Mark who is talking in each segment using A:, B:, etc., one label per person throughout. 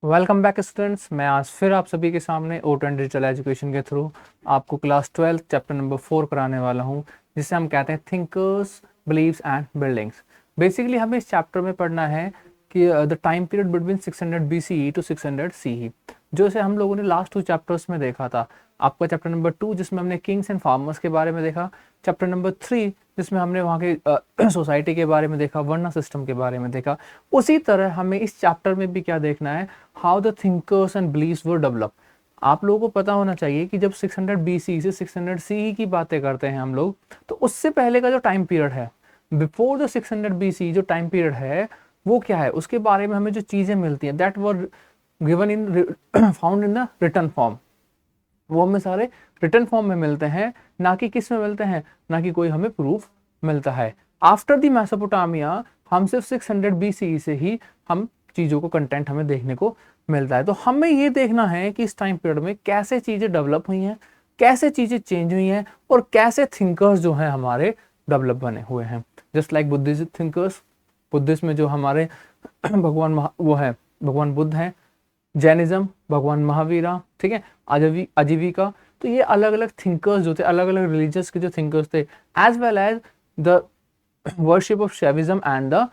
A: Welcome back students. मैं आज फिर आप सभी के सामने O10 डिजिटल एजुकेशन के थ्रू आपको क्लास 12 चैप्टर नंबर 4 कराने वाला हूं, जिसे हम कहते हैं thinkers, believes and buildings. Basically हमें इस चैप्टर में पढ़ना है कि the time period between 600 BCE to 600 CE, जो इसे हम लोगों ने लास्ट 2 चैप्टर्स में देखा था। आपका चैप्टर नंबर 2 जिसमें हमने किंग्स एंड फार्मर्स के बारे में देखा, चैप्टर नंबर 3 जिसमें हमने वहाँ के सोसाइटी के बारे में देखा, वर्ना सिस्टम के बारे में देखा। उसी तरह हमें इस चैप्टर में भी क्या देखना है, how the thinkers and believes were develop. आप लोगों को पता होना चाहिए कि जब 600 BC से 600 CE की बातें करते हैं हम लोग, तो उससे पहले का जो टाइम पीरियड है, बिफोर द 600 BC जो टाइम पीरियड है, वो क्या है, उसके बारे में हमें जो चीज़ें मिलती हैं that were given in found in the written form, वो हमें सारे रिटन फॉर्म में मिलते हैं, ना कि किस में मिलते हैं, ना कि कोई हमें प्रूफ मिलता है। आफ्टर द मेसोपोटामिया हम सिर्फ 600 BCE से ही हम चीज़ों को कंटेंट हमें देखने को मिलता है। तो हमें ये देखना है कि इस टाइम पीरियड में कैसे चीज़ें डेवलप हुई हैं, कैसे चीज़ें चेंज हुई हैं, और कैसे थिंकर्स जो हैं हमारे डेवलप बने हुए हैं। Just like Buddhist thinkers, Buddhist में जो हमारे वो है भगवान बुद्ध हैं, जैनिज्म भगवान महावीरा, ठीक है, आजीविका। तो ये अलग अलग थिंकर्स जो थे, अलग अलग रिलीजियस के जो थिंकर्स थे, as well as the worship of Shaivism and the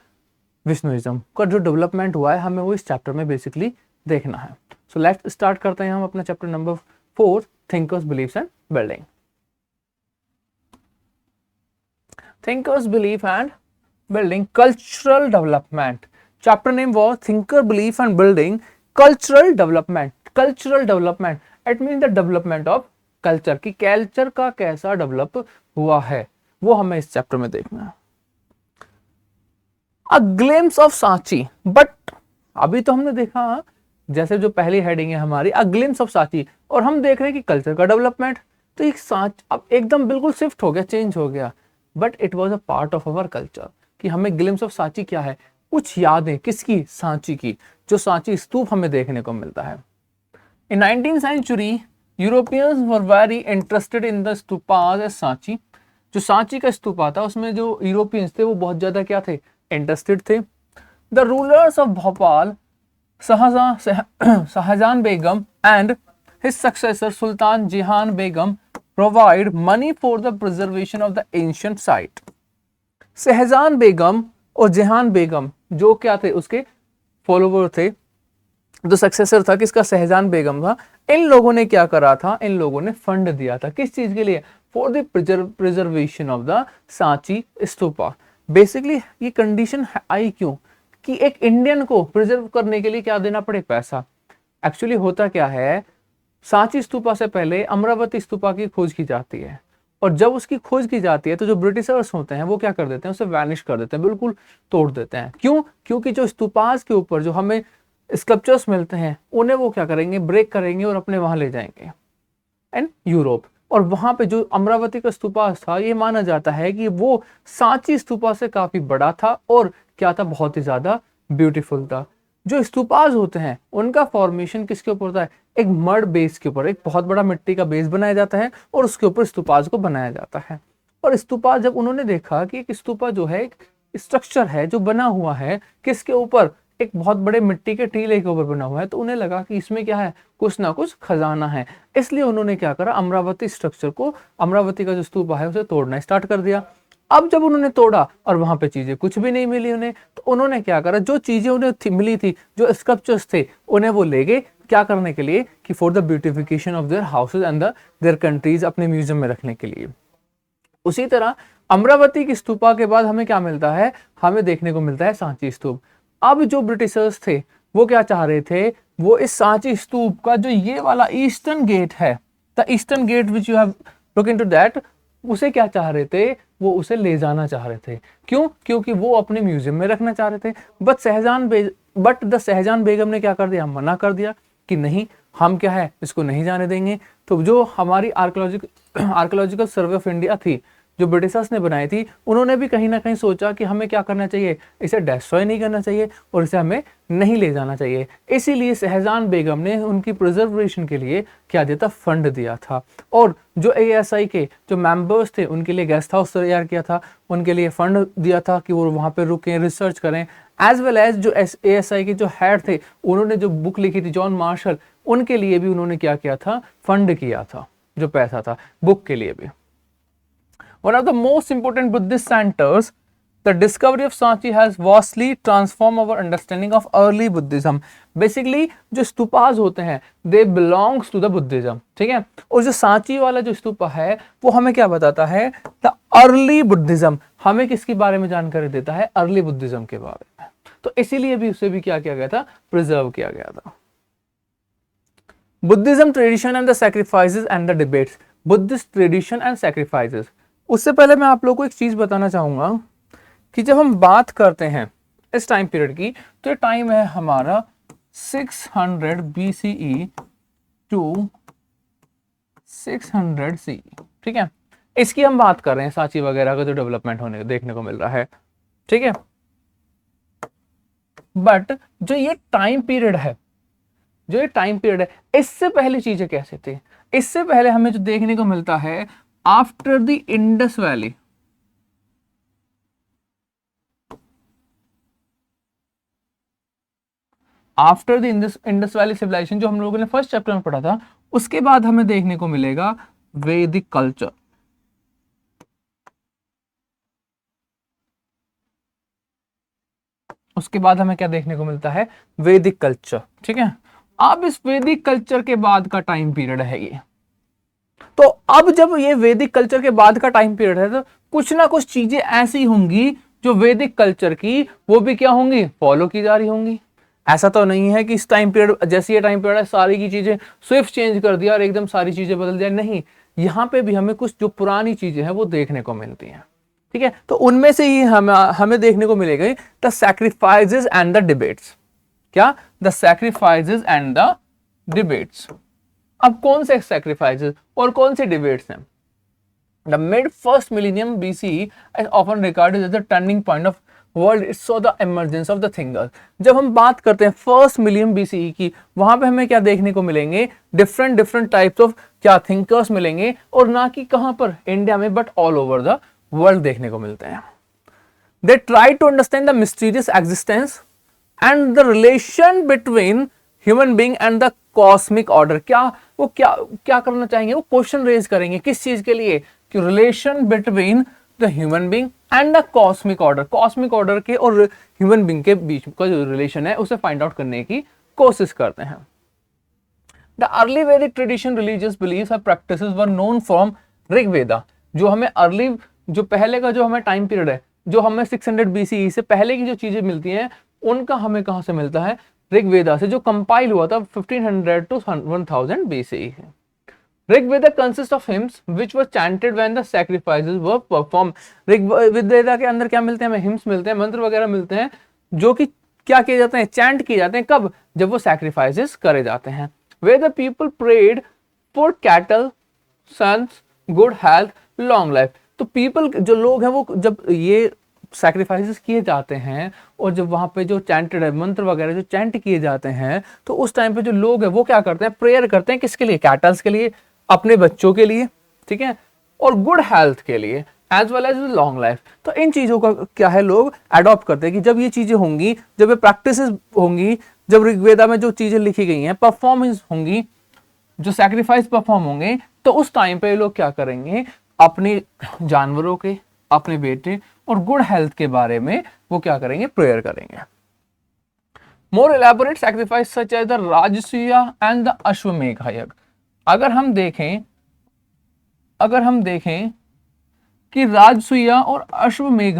A: Vishnuism का जो डेवलपमेंट हुआ है, हमें वो इस चैप्टर में बेसिकली देखना है। सो लेट्स स्टार्ट करते हैं हम अपना chapter number 4, thinkers, believes and building. Thinkers, belief and building, cultural development. Chapter name was thinker, belief and building, cultural development. Cultural development it mean the development of culture, की culture का कैसा develop हुआ है, वो हमें इस चैप्टर में देखना है। A glimpse of Sanchi, but अभी तो हमने देखा जैसे जो पहली हेडिंग है हमारी, अ ग्लिम्स ऑफ सांची, और हम देख रहे हैं कि कल्चर का डेवलपमेंट। तो एक सांच अब एकदम बिल्कुल शिफ्ट हो गया, चेंज हो गया, but it was a part of our culture. कि हमें ग्लिम्स ऑफ सांची क्या है, कुछ यादें किसकी, सांची की, जो सांची स्तूप हमें देखने को मिलता है। In 19th century Europeans were very interested in the stupas as Sanchi. जो सांची का स्तूपा था उसमें जो यूरोपियंस थे वो बहुत ज्यादा क्या थे, इंटरेस्टेड थे। The rulers of Bhopal, Shahjahan Begum and his successor Sultan Jehan Begum provide money for the preservation of the ancient site। Shahjahan Begum और जहान बेगम जो क्या थे, उसके फॉलोवर थे, जो सक्सेसर था किसका, शहजान बेगम था। इन लोगों ने क्या करा था, इन लोगों ने फंड दिया था, किस चीज के लिए, for the preservation of the Sanchi stupa. Basically ये कंडीशन आई क्यों, कि एक इंडियन को प्रिजर्व करने के लिए क्या देना पड़े, पैसा। एक्चुअली होता क्या है, सांची स्तूपा से पहले अमरावती स्तूपा की खोज की जाती है, और जब उसकी खोज की जाती है तो जो ब्रिटिशर्स होते हैं वो क्या कर देते हैं, उसे वैनिश कर देते हैं, बिल्कुल तोड़ देते हैं। क्यों, क्योंकि जो स्तूपास के ऊपर जो हमें स्कल्पचर्स मिलते हैं उन्हें वो क्या करेंगे, ब्रेक करेंगे और अपने वहां ले जाएंगे एंड यूरोप। और वहां पे जो अमरावती का स्तूपा था, ये माना जाता है कि वो सांची स्तूपा से काफी बड़ा था, और क्या था, बहुत ही ज्यादा ब्यूटीफुल था। जो स्तूपास होते हैं उनका फॉर्मेशन किसके ऊपर होता है, एक मड बेस के ऊपर, एक बहुत बड़ा मिट्टी का बेस बनाया जाता है और उसके ऊपर स्तूपास को बनाया जाता है। और स्तूपा जब उन्होंने देखा कि एक स्तूपा जो है, एक स्ट्रक्चर है जो बना हुआ है किसके ऊपर, एक बहुत बड़े मिट्टी के टीले के ऊपर बना हुआ है, तो उन्हें लगा कि इसमें क्या है, कुछ ना कुछ खजाना है। इसलिए उन्होंने क्या करा, अमरावती स्ट्रक्चर को, अमरावती का जो स्तूपा है उसे तोड़ना स्टार्ट कर दिया। अब जब उन्होंने तोड़ा और वहां पे चीजें कुछ भी नहीं मिली उन्हें, तो उन्होंने क्या करा, जो चीजें उन्हें मिली थी, जो स्कल्पचर्स थे, उन्हें वो ले गए क्या करने के लिए, कि for the beautification of their houses and there countries, अपने म्यूजियम में रखने के लिए। उसी तरह अमरावती की स्तूपा के बाद हमें क्या मिलता है, हमें देखने को मिलता है सांची स्तूप। अब जो ब्रिटिशर्स थे वो क्या चाह रहे थे, वो इस सांची स्तूप का जो ये वाला ईस्टर्न गेट है, the eastern gate which you have look into that, उसे क्या चाह रहे थे, वो उसे ले जाना चाह रहे थे। क्यों, क्योंकि वो अपने म्यूजियम में रखना चाह रहे थे। बट द शहजान बेगम ने क्या कर दिया, मना कर दिया कि नहीं, हम क्या है, इसको नहीं जाने देंगे। तो जो हमारी आर्कोलॉजिकल सर्वे ऑफ इंडिया थी, जो ब्रिटिशर्स ने बनाई थी, उन्होंने भी कहीं ना कहीं सोचा कि हमें क्या करना चाहिए, इसे डिस्ट्रॉय नहीं करना चाहिए और इसे हमें नहीं ले जाना चाहिए। इसीलिए शहजान बेगम ने उनकी प्रिजर्वेशन के लिए क्या दिया था, फंड दिया था। और जो ASI के जो मेंबर्स थे उनके लिए गेस्ट हाउस तैयार किया था, उनके लिए फंड दिया था कि वो वहाँ पे रुकें, रिसर्च करें एज वेल एज जो ASI के जो हेड थे, उन्होंने जो बुक लिखी थी जॉन मार्शल, उनके लिए भी उन्होंने क्या किया था, फंड किया था जो पैसा था बुक के लिए भी। One of the most important Buddhist centres, the discovery of Sanchi has vastly transform our understanding of early Buddhism. Basically जो स्तूपाज होते हैं they belongs to the Buddhism, ठीक है। और जो सांची वाला जो स्तूपा है वो हमें क्या बताता है, द अर्ली बुद्धिज्म, हमें किसके बारे में जानकारी देता है, अर्ली बुद्धिज्म के बारे में। तो इसीलिए भी उसे भी क्या किया गया था, प्रिजर्व किया गया था। Buddhism tradition and the sacrifices and the debates, Buddhist tradition and sacrifices. उससे पहले मैं आप लोगों को एक चीज बताना चाहूंगा कि जब हम बात करते हैं इस टाइम पीरियड की, तो ये टाइम है हमारा 600 BCE टू 600 CE, ठीक है। इसकी हम बात कर रहे हैं, सांची वगैरह का जो डेवलपमेंट होने देखने को मिल रहा है, ठीक है। बट जो ये टाइम पीरियड है, जो ये टाइम पीरियड है, इससे पहले चीजें कैसे थी, इससे पहले हमें जो देखने को मिलता है after the Indus valley, after the Indus valley civilisation जो हम लोगों ने फर्स्ट चैप्टर में पढ़ा था, उसके बाद हमें देखने को मिलेगा वैदिक कल्चर। उसके बाद हमें क्या देखने को मिलता है, वैदिक कल्चर, ठीक है। अब इस वैदिक कल्चर के बाद का टाइम पीरियड है ये। तो अब जब ये वैदिक कल्चर के बाद का टाइम पीरियड है, तो कुछ ना कुछ चीजें ऐसी होंगी जो वैदिक कल्चर की वो भी क्या होंगी, फॉलो की जा रही होंगी। ऐसा तो नहीं है कि इस टाइम पीरियड, जैसे ये टाइम पीरियड है, सारी की चीजें स्विफ्ट चेंज कर दिया और एकदम सारी चीजें बदल दिया, नहीं। यहाँ पे भी हमें कुछ जो पुरानी चीजें हैं वो देखने को मिलती हैं, ठीक है। तो उनमें से ही हमें देखने को मिलेगा the sacrifices and the debates. क्या, the sacrifices and the debates. अब कौन से सैक्रिफाइसेस और कौन से डिबेट्स हैं? The mid first millennium BCE is often regarded as the turning point of world. It saw the emergence of the thinkers. जब हम बात करते हैं फर्स्ट मिलियन BCE की, वहां पे हमें क्या देखने को मिलेंगे, डिफरेंट टाइप्स ऑफ क्या थिंकर्स मिलेंगे, और ना कि कहां पर इंडिया में, but all over the world देखने को मिलते हैं। They try to understand the mysterious existence and the relation between human being and the cosmic order. क्या करना चाहेंगे, वो क्वेश्चन रेज करेंगे किस चीज के लिए, कि relation between the human being and the cosmic order, cosmic order के और ह्यूमन बीइंग के बीच का जो रिलेशन है उसे फाइंड आउट करने की कोशिश करते हैं। द अर्ली वैदिक tradition religious beliefs and practices were known from Rigveda. जो हमें अर्ली, जो पहले का जो हमें टाइम पीरियड है, जो हमें 600 BCE से पहले की जो चीजें मिलती हैं, उनका हमें कहां से मिलता है, ऋग्वेदा से, जो कंपाइल हुआ था 1500 to 1000 BCE। Rigveda consist of hymns which were chanted when the sacrifices were perform. Rigveda के अंदर क्या मिलते हैं, हमें हिम्स मिलते हैं, मंत्र वगैरह मिलते हैं, जो कि क्या किए जाते हैं, चैंट किए जाते हैं। कब, जब वो सैक्रिफाइसेस करे जाते हैं। Where the people prayed for cattle, sons, good health, long life. तो पीपल, जो लोग हैं, वो जब ये सैक्रिफाइसेस किए जाते हैं और जब वहां पे जो चैंटेड है, मंत्र वगैरह जो चैंट किए जाते हैं, तो उस टाइम पे जो लोग हैं वो क्या करते हैं, प्रेयर करते हैं, किसके लिए, कैटल्स के लिए, अपने बच्चों के लिए, ठीक है, और गुड हेल्थ के लिए, as well as long life. तो इन चीजों का क्या है, लोग अडॉप्ट करते हैं कि जब ये चीजें होंगी, जब ये प्रैक्टिसेस होंगी, जब ऋग्वेदा में जो चीजें लिखी गई हैं, परफॉर्मेंस होंगी, जो सैक्रिफाइस परफॉर्म होंगे, तो उस टाइम पे लोग क्या करेंगे, अपने जानवरों के, अपने बेटे और गुड हेल्थ के बारे में वो क्या करेंगे, प्रेयर करेंगे। More elaborate sacrifice such as the Rajasuya and the Ashvamedha yajna. अगर हम देखें कि राजसूय और अश्वमेध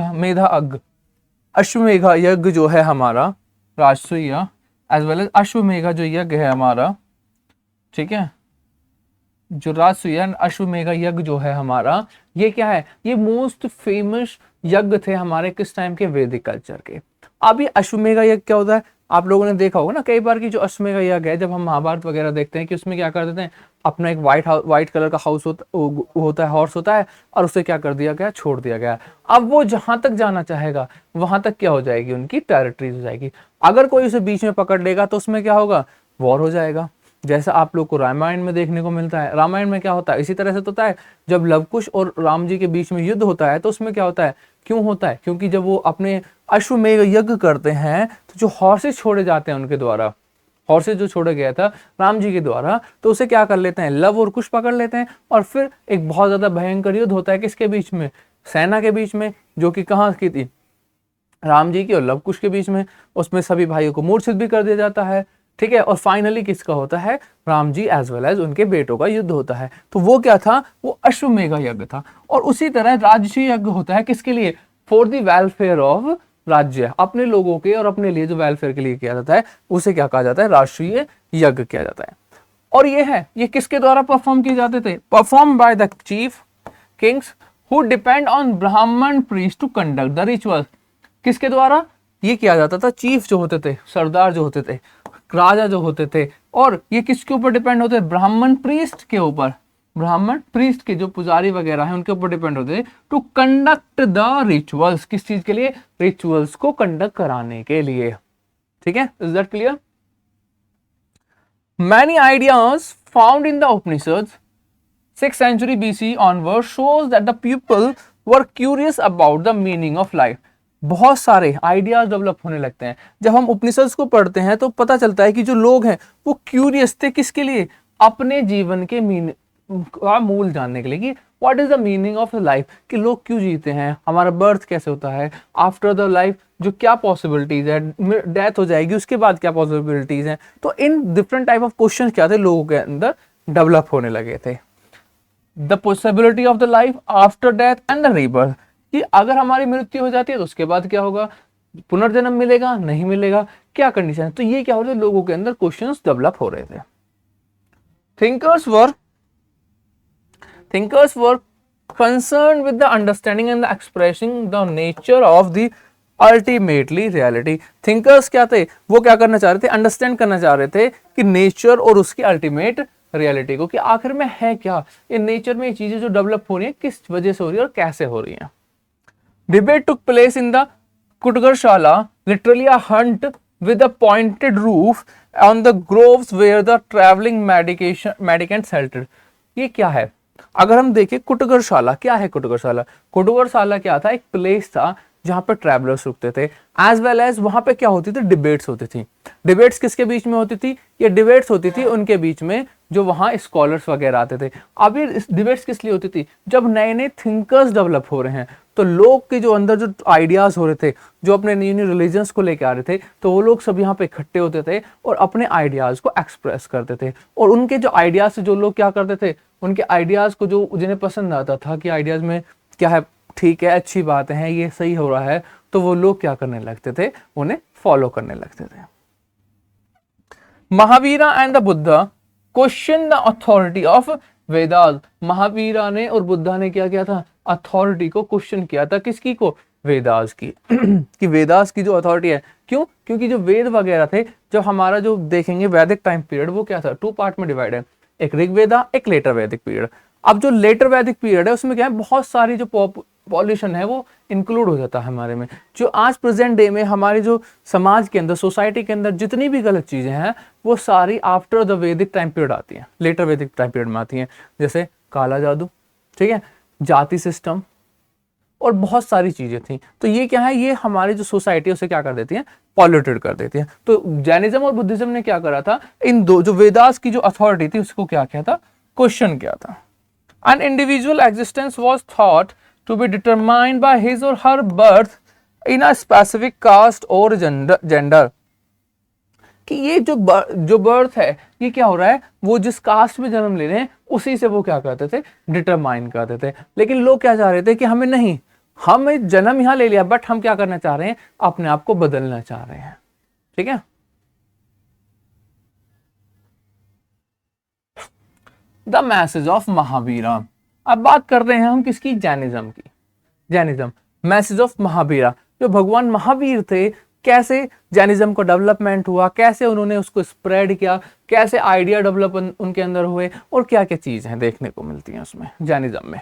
A: यज्ञ जो है हमारा, राजसूय एज वेल एज अश्वमेध जो यज्ञ है हमारा, ठीक है, जो राजसूय अश्वमेध यज्ञ जो है हमारा, ये क्या है, ये मोस्ट फेमस यज्ञ थे हमारे किस टाइम के, वैदिक कल्चर के। अब ये अश्वमेध यज्ञ क्या होता है, आप लोगों ने देखा होगा ना कई बार की जो अश्वमेध यज्ञ है, जब हम महाभारत वगैरह देखते हैं कि उसमें क्या कर देते हैं, अपना एक व्हाइट कलर का हाउस होता है, हॉर्स होता है, और उसे क्या कर दिया गया, छोड़ दिया गया। अब वो जहां तक जाना चाहेगा वहां तक क्या हो जाएगी, उनकी टेरिटरीज हो जाएगी। अगर कोई उसे बीच में पकड़ लेगा तो उसमें क्या होगा, वॉर हो जाएगा। जैसा आप लोग को रामायण में देखने को मिलता है। रामायण में क्या होता है, इसी तरह से तो होता है, जब लवकुश और राम जी के बीच में युद्ध होता है तो उसमें क्या होता है, क्यों होता है, क्योंकि जब वो अपने अश्वमेध यज्ञ करते हैं, तो जो हॉर्सेस छोड़े जाते हैं उनके द्वारा, हॉर्सेस जो छोड़ा गया था राम जी के द्वारा, तो उसे क्या कर लेते हैं, लव और कुश पकड़ लेते हैं, और फिर एक बहुत ज्यादा भयंकर युद्ध होता है किसके बीच में, सेना के बीच में, जो कि कहाँ की थी, राम जी की और लव कुश के बीच में। उसमें सभी भाइयों को मूर्छित भी कर दिया जाता है, ठीक है। और फाइनली किसका होता है, Ram ji as well as उनके बेटों का युद्ध होता है। तो वो क्या था, वो अश्वमेध यज्ञ था। और उसी तरह राजसूय यज्ञ होता है किसके लिए, फॉर द वेलफेयर ऑफ राज्य, अपने लोगों के और अपने लिए जो वेलफेयर के लिए किया जाता है उसे क्या कहा जाता है, राष्ट्रीय यज्ञ किया जाता है। और ये किसके द्वारा परफॉर्म किए जाते थे, perform by the chief kings who depend on Brahmin priest to conduct the ritual. किसके द्वारा ये किया जाता था, चीफ जो होते थे, सरदार जो होते थे, राजा जो होते थे, और ये किसके ऊपर डिपेंड होते थे, ब्राह्मण प्रीस्ट के ऊपर, ब्राह्मण प्रीस्ट के जो पुजारी वगैरह हैं उनके ऊपर डिपेंड होते थे, टू कंडक्ट द रिचुअल्स, किस चीज के लिए, रिचुअल्स को कंडक्ट कराने के लिए। ठीक है, is that clear? Many ideas found in the Upanishads 6th century BC onward shows that the people were curious about the meaning of life. बहुत सारे आइडियाज डेवलप होने लगते हैं। जब हम उपनिषद को पढ़ते हैं तो पता चलता है कि जो लोग हैं वो क्यूरियस थे, किसके लिए, अपने जीवन के का मूल जानने के लिए, कि what is the meaning of life, कि लोग क्यों जीते हैं, हमारा बर्थ कैसे होता है, आफ्टर द लाइफ जो क्या पॉसिबिलिटीज है, डेथ हो जाएगी उसके बाद क्या पॉसिबिलिटीज हैं। तो in different type of question क्या थे, लोगों के अंदर डेवलप होने लगे थे। The possibility of the life after death and the rebirth, कि अगर हमारी मृत्यु हो जाती है तो उसके बाद क्या होगा, पुनर्जन्म मिलेगा नहीं मिलेगा, क्या कंडीशन है। तो ये क्या हो रहा है, लोगों के अंदर क्वेश्चंस डेवलप हो रहे थे। Thinkers were concern with the understanding and the expressing the nature of the ultimately reality. Thinkers क्या थे, वो क्या करना चाह रहे थे, अंडरस्टैंड करना चाह रहे थे कि नेचर और उसकी अल्टीमेट रियलिटी को, कि आखिर में है क्या, ये नेचर में ये चीजें जो डेवलप हो रही है किस वजह से हो रही है और कैसे हो रही हैं। Debate took place in the kutagarashala, literally a hut with a pointed roof on the groves where the travelling mendicant settled. ये क्या है, अगर हम देखें कुटगरशाला, क्या है कुटगरशाला, कुटगरशाला क्या था, एक प्लेस था जहां पर ट्रैवलर्स रुकते थे, एज वेल एज वहां पे क्या होती थी, डिबेट्स होती थी। डिबेट्स किसके बीच में होती थी, ये डिबेट्स होती थी उनके बीच में जो वहां स्कॉलर्स वगैरह आते थे। अब ये डिबेट्स किस लिए होती थी, जब नए नए थिंकर्स डेवलप हो रहे हैं तो लोग के जो अंदर जो आइडियाज हो रहे थे, जो अपने न्यू न्यू रिलीजन्स को लेकर आ रहे थे, तो वो लोग सब यहाँ पे इकट्ठे होते थे और अपने आइडियाज को एक्सप्रेस करते थे। और उनके जो आइडियाज से जो लोग क्या करते थे, उनके आइडियाज को जो जिन्हें पसंद आता था कि आइडियाज में क्या है, ठीक है, अच्छी बात है, ये सही हो रहा है, तो वो लोग क्या करने लगते थे, उन्हें फॉलो करने लगते थे। Mahavira and the Buddha question the authority of Vedas. Mahavira ने और बुद्धा ने क्या किया था, अथॉरिटी को क्वेश्चन किया था, किसकी को, वेदास की कि वेदास की जो अथॉरिटी है, क्यों, क्योंकि जो वेद वगैरह थे, जब हमारा जो देखेंगे वैदिक टाइम पीरियड, वो क्या था, 2 पार्ट में डिवाइड है, एक ऋग्वेदा, एक लेटर वैदिक पीरियड। अब जो लेटर वैदिक पीरियड है उसमें क्या है, बहुत सारी जो पॉल्यूशन है वो इंक्लूड हो जाता है हमारे में। जो आज प्रेजेंट डे में हमारे जो समाज के अंदर, सोसाइटी के अंदर जितनी भी गलत चीजें हैं वो सारी आफ्टर द वैदिक टाइम पीरियड आती हैं, लेटर वैदिक टाइम पीरियड में आती हैं। जैसे काला जादू, ठीक है, जाति सिस्टम और बहुत सारी चीजें थी। तो ये क्या है, ये हमारी जो सोसाइटी है उसे क्या कर देती है, पॉल्यूटेड कर देती है। तो जैनिज्म और बुद्धिज्म ने क्या करा था, इन दो जो वेदास की जो अथॉरिटी थी उसको क्या किया था, क्वेश्चन किया था। An individual existence was thought to be determined by his or her birth in a specific caste or gender. कि ये जो बर्थ है, ये क्या हो रहा है, वो जिस कास्ट में जन्म ले रहे हैं उसी से वो क्या करते थे, डिटरमाइन करते थे। लेकिन लोग क्या चाह रहे थे कि हमें नहीं, हमें जन्म यहां ले लिया, बट हम क्या करना चाह रहे हैं, अपने आप को बदलना चाह रहे हैं। ठीक है, द मैसेज ऑफ महावीरा। अब बात कर रहे हैं हम किसकी, जैनिज्म की। जैनिज्म, मैसेज ऑफ महावीरा, जो भगवान महावीर थे, कैसे जैनिज्म का डेवलपमेंट हुआ, कैसे उन्होंने उसको स्प्रेड किया, कैसे आइडिया डेवलप उनके अंदर हुए, और क्या क्या चीजें देखने को मिलती हैं उसमें जैनिज्म में।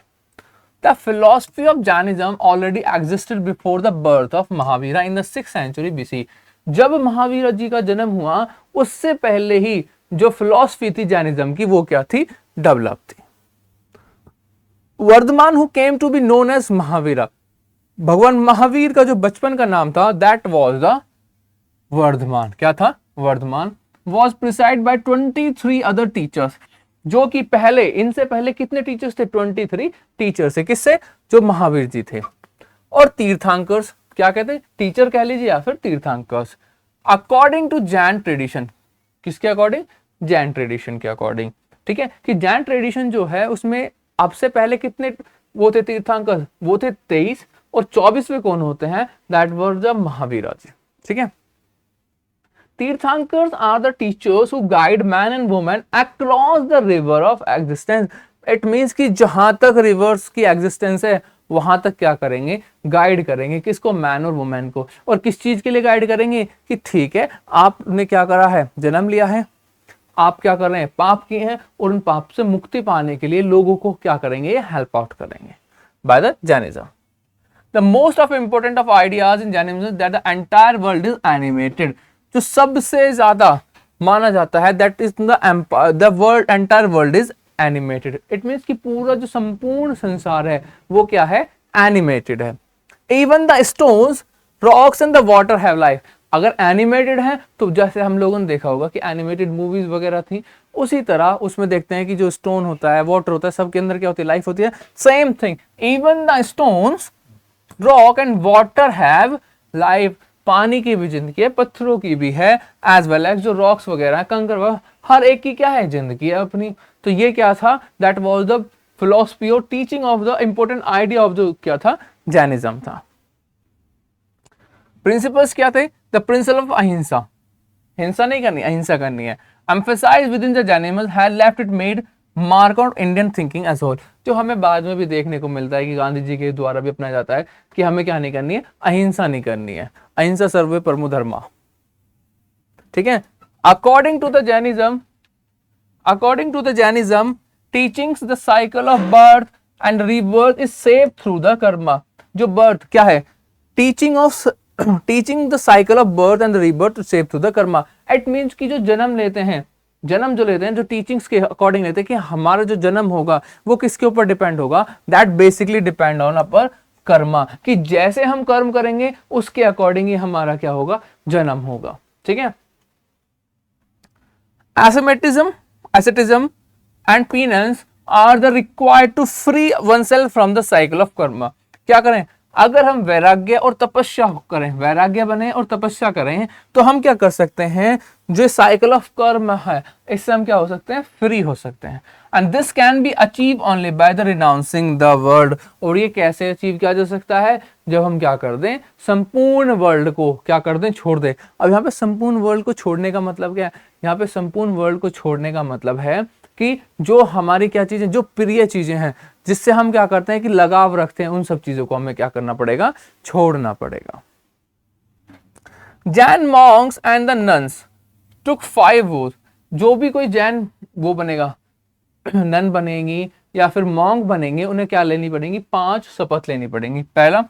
A: The philosophy of Jainism already existed before the birth of Mahavira in the 6th century BC। जब महावीर जी का जन्म हुआ उससे पहले ही जो फिलॉसफी थी जैनिज्म की, वो क्या थी, डेवलप थी। Vardhaman who came to be known as Mahavira, भगवान महावीर का जो बचपन का नाम था दैट वॉज द वर्धमान। क्या था? Vardhaman. Was preceded by 23 other teachers, जो कि पहले, इनसे पहले कितने टीचर्स थे? 23 टीचर्स है। किससे? जो महावीर जी थे। और तीर्थांकर्स, क्या कहते हैं? टीचर कह लीजिए या फिर तीर्थांकर्स। अकॉर्डिंग टू जैन ट्रेडिशन, किसके अकॉर्डिंग? जैन ट्रेडिशन के अकॉर्डिंग। ठीक है, कि जैन ट्रेडिशन जो है उसमें अब से पहले कितने वो थे तीर्थांकर? वो थे 23, और 24वें कौन होते हैं? That were the Mahavira ji. ठीक है, tirthankars are the teachers who guide man and women across the river of existence. It means कि जहां तक रिवर्स की एग्जिस्टेंस है वहां तक क्या करेंगे? गाइड करेंगे। किसको? मैन और वुमेन को। और किस चीज के लिए गाइड करेंगे? कि ठीक है, आपने क्या करा है? जन्म लिया है, आप क्या कर रहे हैं? पाप किए हैं, और उन पाप से मुक्ति पाने के लिए लोगों को क्या करेंगे? हेल्प आउट करेंगे by the Jainism. The most of important of ideas in Jainism that the entire world is animated. जो सबसे ज्यादा माना जाता है that is the world, entire world is animated. It means कि पूरा जो संपूर्ण संसार है वो क्या है? एनिमेटेड है। Even the stones, rocks and the water have life. अगर एनिमेटेड है तो जैसे हम लोगों ने देखा होगा कि एनिमेटेड मूवीज वगैरह थी, उसी तरह उसमें देखते हैं कि जो स्टोन होता है, वाटर होता है, सबके अंदर क्या होती है? लाइफ होती है। Same thing, even the stones, rock and water have life. पानी की भी जिंदगी है, पत्थरों की भी है, एज वेल एज जो रॉक्स वगैरह है, कंकर वगैरह, हर एक की क्या है? जिंदगी है अपनी। तो ये क्या था? दैट वाज द फिलॉसफी और teaching of the important idea of जो क्या था? जैनिज्म था। प्रिंसिपल्स क्या थे? द प्रिंसिपल ऑफ अहिंसा, हिंसा नहीं करनी, अहिंसा करनी है। Emphasise within the Jainism had left it made mark out Indian thinking as whole. जो हमें बाद में भी देखने को मिलता है कि गांधी जी के द्वारा भी अपनाया जाता है कि हमें क्या नहीं करनी है? अहिंसा नहीं करनी है। अहिंसा सर्वे परमो धर्मा। ठीक है, according to the Jainism, according to the Jainism teachings the cycle of birth and rebirth is save through the karma. जो बर्थ क्या है? Teaching of teaching the cycle of birth and rebirth save through the karma. It means कि जो जन्म लेते हैं, जन्म जो लेते हैं, जो टीचिंग्स के अकॉर्डिंग लेते हैं कि हमारा जो जन्म होगा वो किसके ऊपर डिपेंड होगा? दैट बेसिकली डिपेंड ऑन अपर कर्मा, कि जैसे हम कर्म करेंगे उसके अकॉर्डिंग ही हमारा क्या होगा? जन्म होगा। ठीक है, asceticism and penance are the required to free oneself from the cycle of karma। क्या करें? अगर हम वैराग्य और तपस्या करें, वैराग्य बने और तपस्या करें, तो हम क्या कर सकते हैं? जो साइकिल ऑफ कर्म है इससे हम क्या हो सकते हैं? फ्री हो सकते हैं। And this can be achieve only by the renouncing the world. और ये कैसे अचीव किया जा सकता है? जब हम क्या कर दें? संपूर्ण वर्ल्ड को क्या कर दें? छोड़ दें। अब यहाँ पे संपूर्ण वर्ल्ड को छोड़ने का मतलब क्या है? यहाँ पे संपूर्ण वर्ल्ड को छोड़ने का मतलब है कि जो हमारी क्या चीजें, जो प्रिय चीजें हैं, जिससे हम क्या करते हैं कि लगाव रखते हैं, उन सब चीजों को हमें क्या करना पड़ेगा? छोड़ना पड़ेगा। Jain monks and the nuns took 5 vows. जो भी कोई जैन वो बनेगा, नन बनेगी या फिर मॉन्क बनेंगे, उन्हें क्या लेनी पड़ेगी? 5 शपथ लेनी पड़ेंगी। पहला,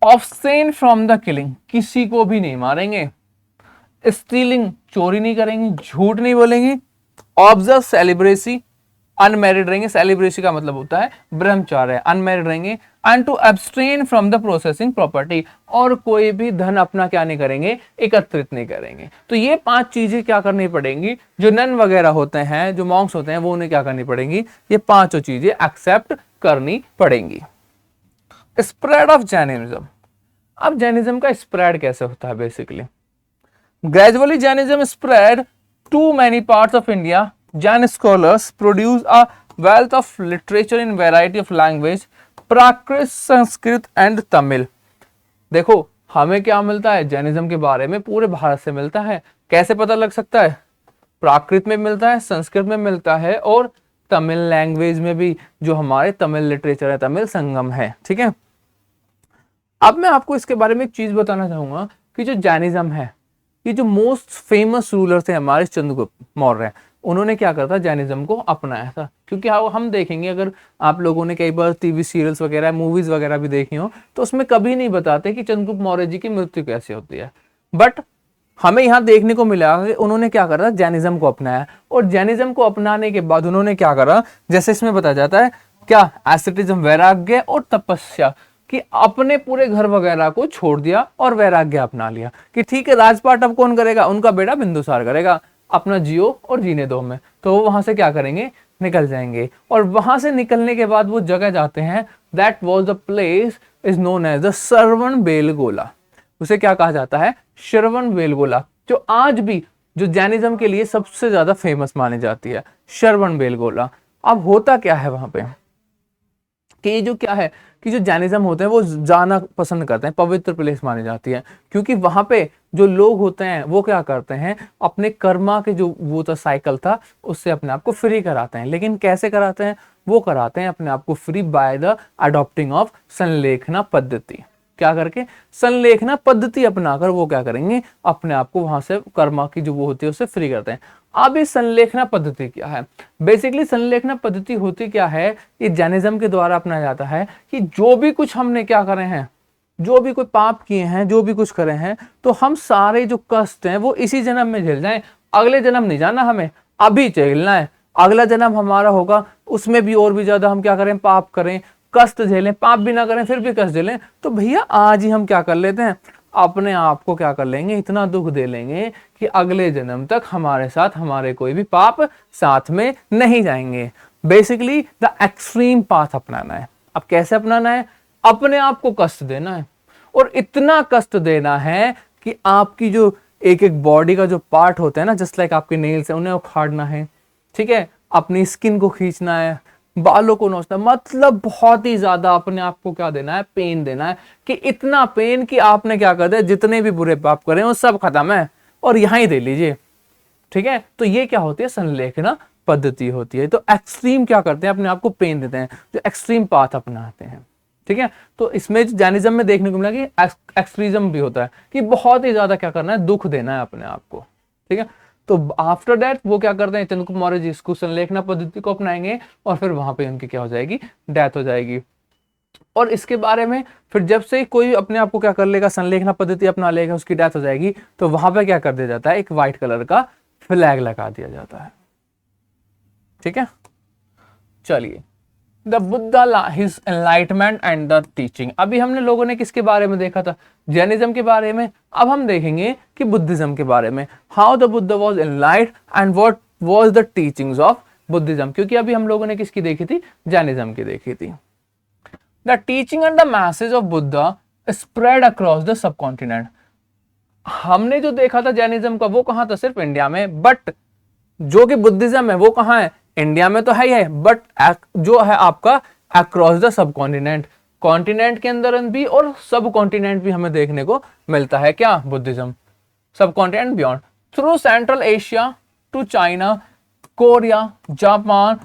A: ऑब्स्टेन फ्रॉम द किलिंग, किसी को भी नहीं मारेंगे। स्टीलिंग, चोरी नहीं करेंगे, झूठ नहीं बोलेंगे। ऑब्जर्व सेलिब्रेसी, अनमैरिड रहेंगे। सेलिब्रेसी का मतलब होता है ब्रह्मचार्य, अनमैरिड रहेंगे। And to abstain from the processing property, और कोई भी धन अपना क्या नहीं करेंगे? एकत्रित नहीं करेंगे। तो ये 5 चीजें क्या करनी पड़ेंगी? जो नन वगैरह होते हैं, जो मॉन्क्स होते हैं, वो उन्हें क्या करनी पड़ेंगी? ये 5 चीजें एक्सेप्ट करनी पड़ेंगी। Spread of Jainism. अब जैनिज्म का स्प्रेड कैसे होता है? Basically gradually Jainism spread to many parts of India. Jain scholars produce a wealth of literature in variety of language, Prakrit, Sanskrit and Tamil। देखो हमें क्या मिलता है? जैनिज्म के बारे में पूरे भारत से मिलता है। कैसे पता लग सकता है? प्राकृत में मिलता है, संस्कृत में मिलता है, और तमिल लैंग्वेज में भी जो हमारे तमिल लिटरेचर है, तमिल संगम है। ठीक है, अब मैं आपको इसके बारे में एक चीज बताना चाहूंगा कि जो जैनिज्म है, ये जो मोस्ट फेमस रूलर थे हमारे चंद्रगुप्त मौर्य, उन्होंने क्या करा था? जैनिज्म को अपनाया था। क्योंकि हम देखेंगे, अगर आप लोगों ने कई बार टीवी सीरियल्स वगैरह, मूवीज वगैरह भी देखी हो, तो उसमें कभी नहीं बताते कि चंद्रगुप्त मौर्य जी की मृत्यु कैसे होती है। बट हमें यहाँ देखने को मिला कि उन्होंने क्या करा? जैनिज्म को अपनाया। और जैनिज्म को अपनाने के बाद उन्होंने क्या करा? जैसे इसमें बताया जाता है क्या? एस्केटिज्म, वैराग्य और तपस्या। कि अपने पूरे घर वगैरह को छोड़ दिया और वैराग्य अपना लिया कि ठीक है राजपाट अब कौन करेगा, उनका बेटा बिंदुसार करेगा, अपना जियो और जीने दो में। तो वो वहां से क्या करेंगे, निकल जाएंगे। और वहां से निकलने के बाद वो जगह जाते हैं, that was the place is known as the Shravana Belagola. उसे क्या कहा जाता है, श्रवण बेलगोला, जो आज भी जो जैनिज्म के लिए सबसे ज्यादा फेमस मानी जाती है, श्रवण बेलगोला। अब होता क्या है वहां पे कि ये जो क्या है कि जो जैनिज्म होते हैं वो जाना पसंद करते हैं, पवित्र प्लेस मानी जाती है, क्योंकि वहां पे जो लोग होते हैं वो क्या करते हैं, अपने कर्मा के जो वो था साइकिल था उससे अपने आप को फ्री कराते हैं। लेकिन कैसे कराते हैं, वो कराते हैं अपने आप को free by the adopting of sallekhana पद्धति। क्या करके, संलेखना पद्धति अपनाकर वो क्या करेंगे, अपने आप को वहां से कर्मा की जो वो होती है उससे फ्री करते हैं। अब ये संलेखना पद्धति क्या है, बेसिकली संलेखना पद्धति होती क्या है, ये जैनिज्म के द्वारा अपनाया जाता है कि जो भी कुछ हमने क्या करे हैं, जो भी कोई पाप किए हैं, जो भी कुछ करे हैं, तो हम सारे जो कष्ट हैं वो इसी जन्म में झेल जाएं, अगले जन्म नहीं जाना, हमें अभी झेलना है। अगला जन्म हमारा होगा उसमें भी और भी ज्यादा हम क्या करें, पाप करें, कष्ट झेलें, पाप भी ना करें फिर भी कष्ट झेलें, तो भैया आज ही हम क्या कर लेते हैं, अपने आप को क्या कर लेंगे, इतना दुख दे लेंगे कि अगले जन्म तक हमारे साथ हमारे कोई भी पाप साथ में नहीं जाएंगे। बेसिकली द एक्सट्रीम पाथ अपनाना है। अब कैसे अपनाना है, अपने आप को कष्ट देना है, और इतना कष्ट देना है कि आपकी जो एक एक बॉडी का जो पार्ट होता है ना, जस्ट लाइक आपके नेल्स है, उन्हें उखाड़ना है, ठीक है, अपनी स्किन को खींचना है, बालों को नोचना, मतलब बहुत ही ज्यादा अपने आप को क्या देना है, पेन देना है, कि इतना पेन कि आपने क्या कर दिया, जितने भी बुरे पाप करें वो सब खत्म है और यहां ही दे लीजिए, ठीक है। तो ये क्या होती है, संलेखना पद्धति होती है। तो एक्सट्रीम क्या करते हैं, अपने आप को पेन देते हैं, जो एक्सट्रीम पाथ अपनाते हैं, ठीक है। तो इसमें जैनिज्म में देखने को मिला कि एक्सट्रीज्म भी होता है कि बहुत ही ज्यादा क्या करना है, दुख देना है अपने आप को, ठीक है। तो आफ्टर दैट वो क्या करते हैं, चंद्रगुप्त मौर्य जी इसको संलेखना पद्धति को अपनाएंगे और फिर वहां पे उनकी क्या हो जाएगी, डेथ हो जाएगी। और इसके बारे में फिर जब से कोई अपने आप को क्या कर लेगा, संलेखना पद्धति अपना लेगा, उसकी डेथ हो जाएगी, तो वहां पे क्या कर दिया जाता है, एक व्हाइट कलर का फ्लैग लगा दिया जाता है, ठीक है। चलिए, the Buddha his enlightenment and the teaching. अभी हमने लोगों ने किसके बारे में देखा था, जैनिज्म के बारे में। अब हम देखेंगे कि बुद्धिज्म के बारे में, how the Buddha was एनलाइट and what was the teachings of Buddhism. क्योंकि अभी हम लोगों ने किसकी देखी थी, जैनिज्म की देखी थी। The teaching and the message of Buddha spread across the subcontinent. हमने जो देखा था जैनिज्म का वो कहां था, सिर्फ इंडिया में, बट जो कि बुद्धिज्म है वो कहां है, इंडिया में तो है ही है, बट जो है आपका across the sub continent, continent के अंदर भी और सब कॉन्टिनेंट भी हमें देखने को मिलता है क्या, Buddhism, subcontinent beyond, through central Asia to China, Korea, Japan,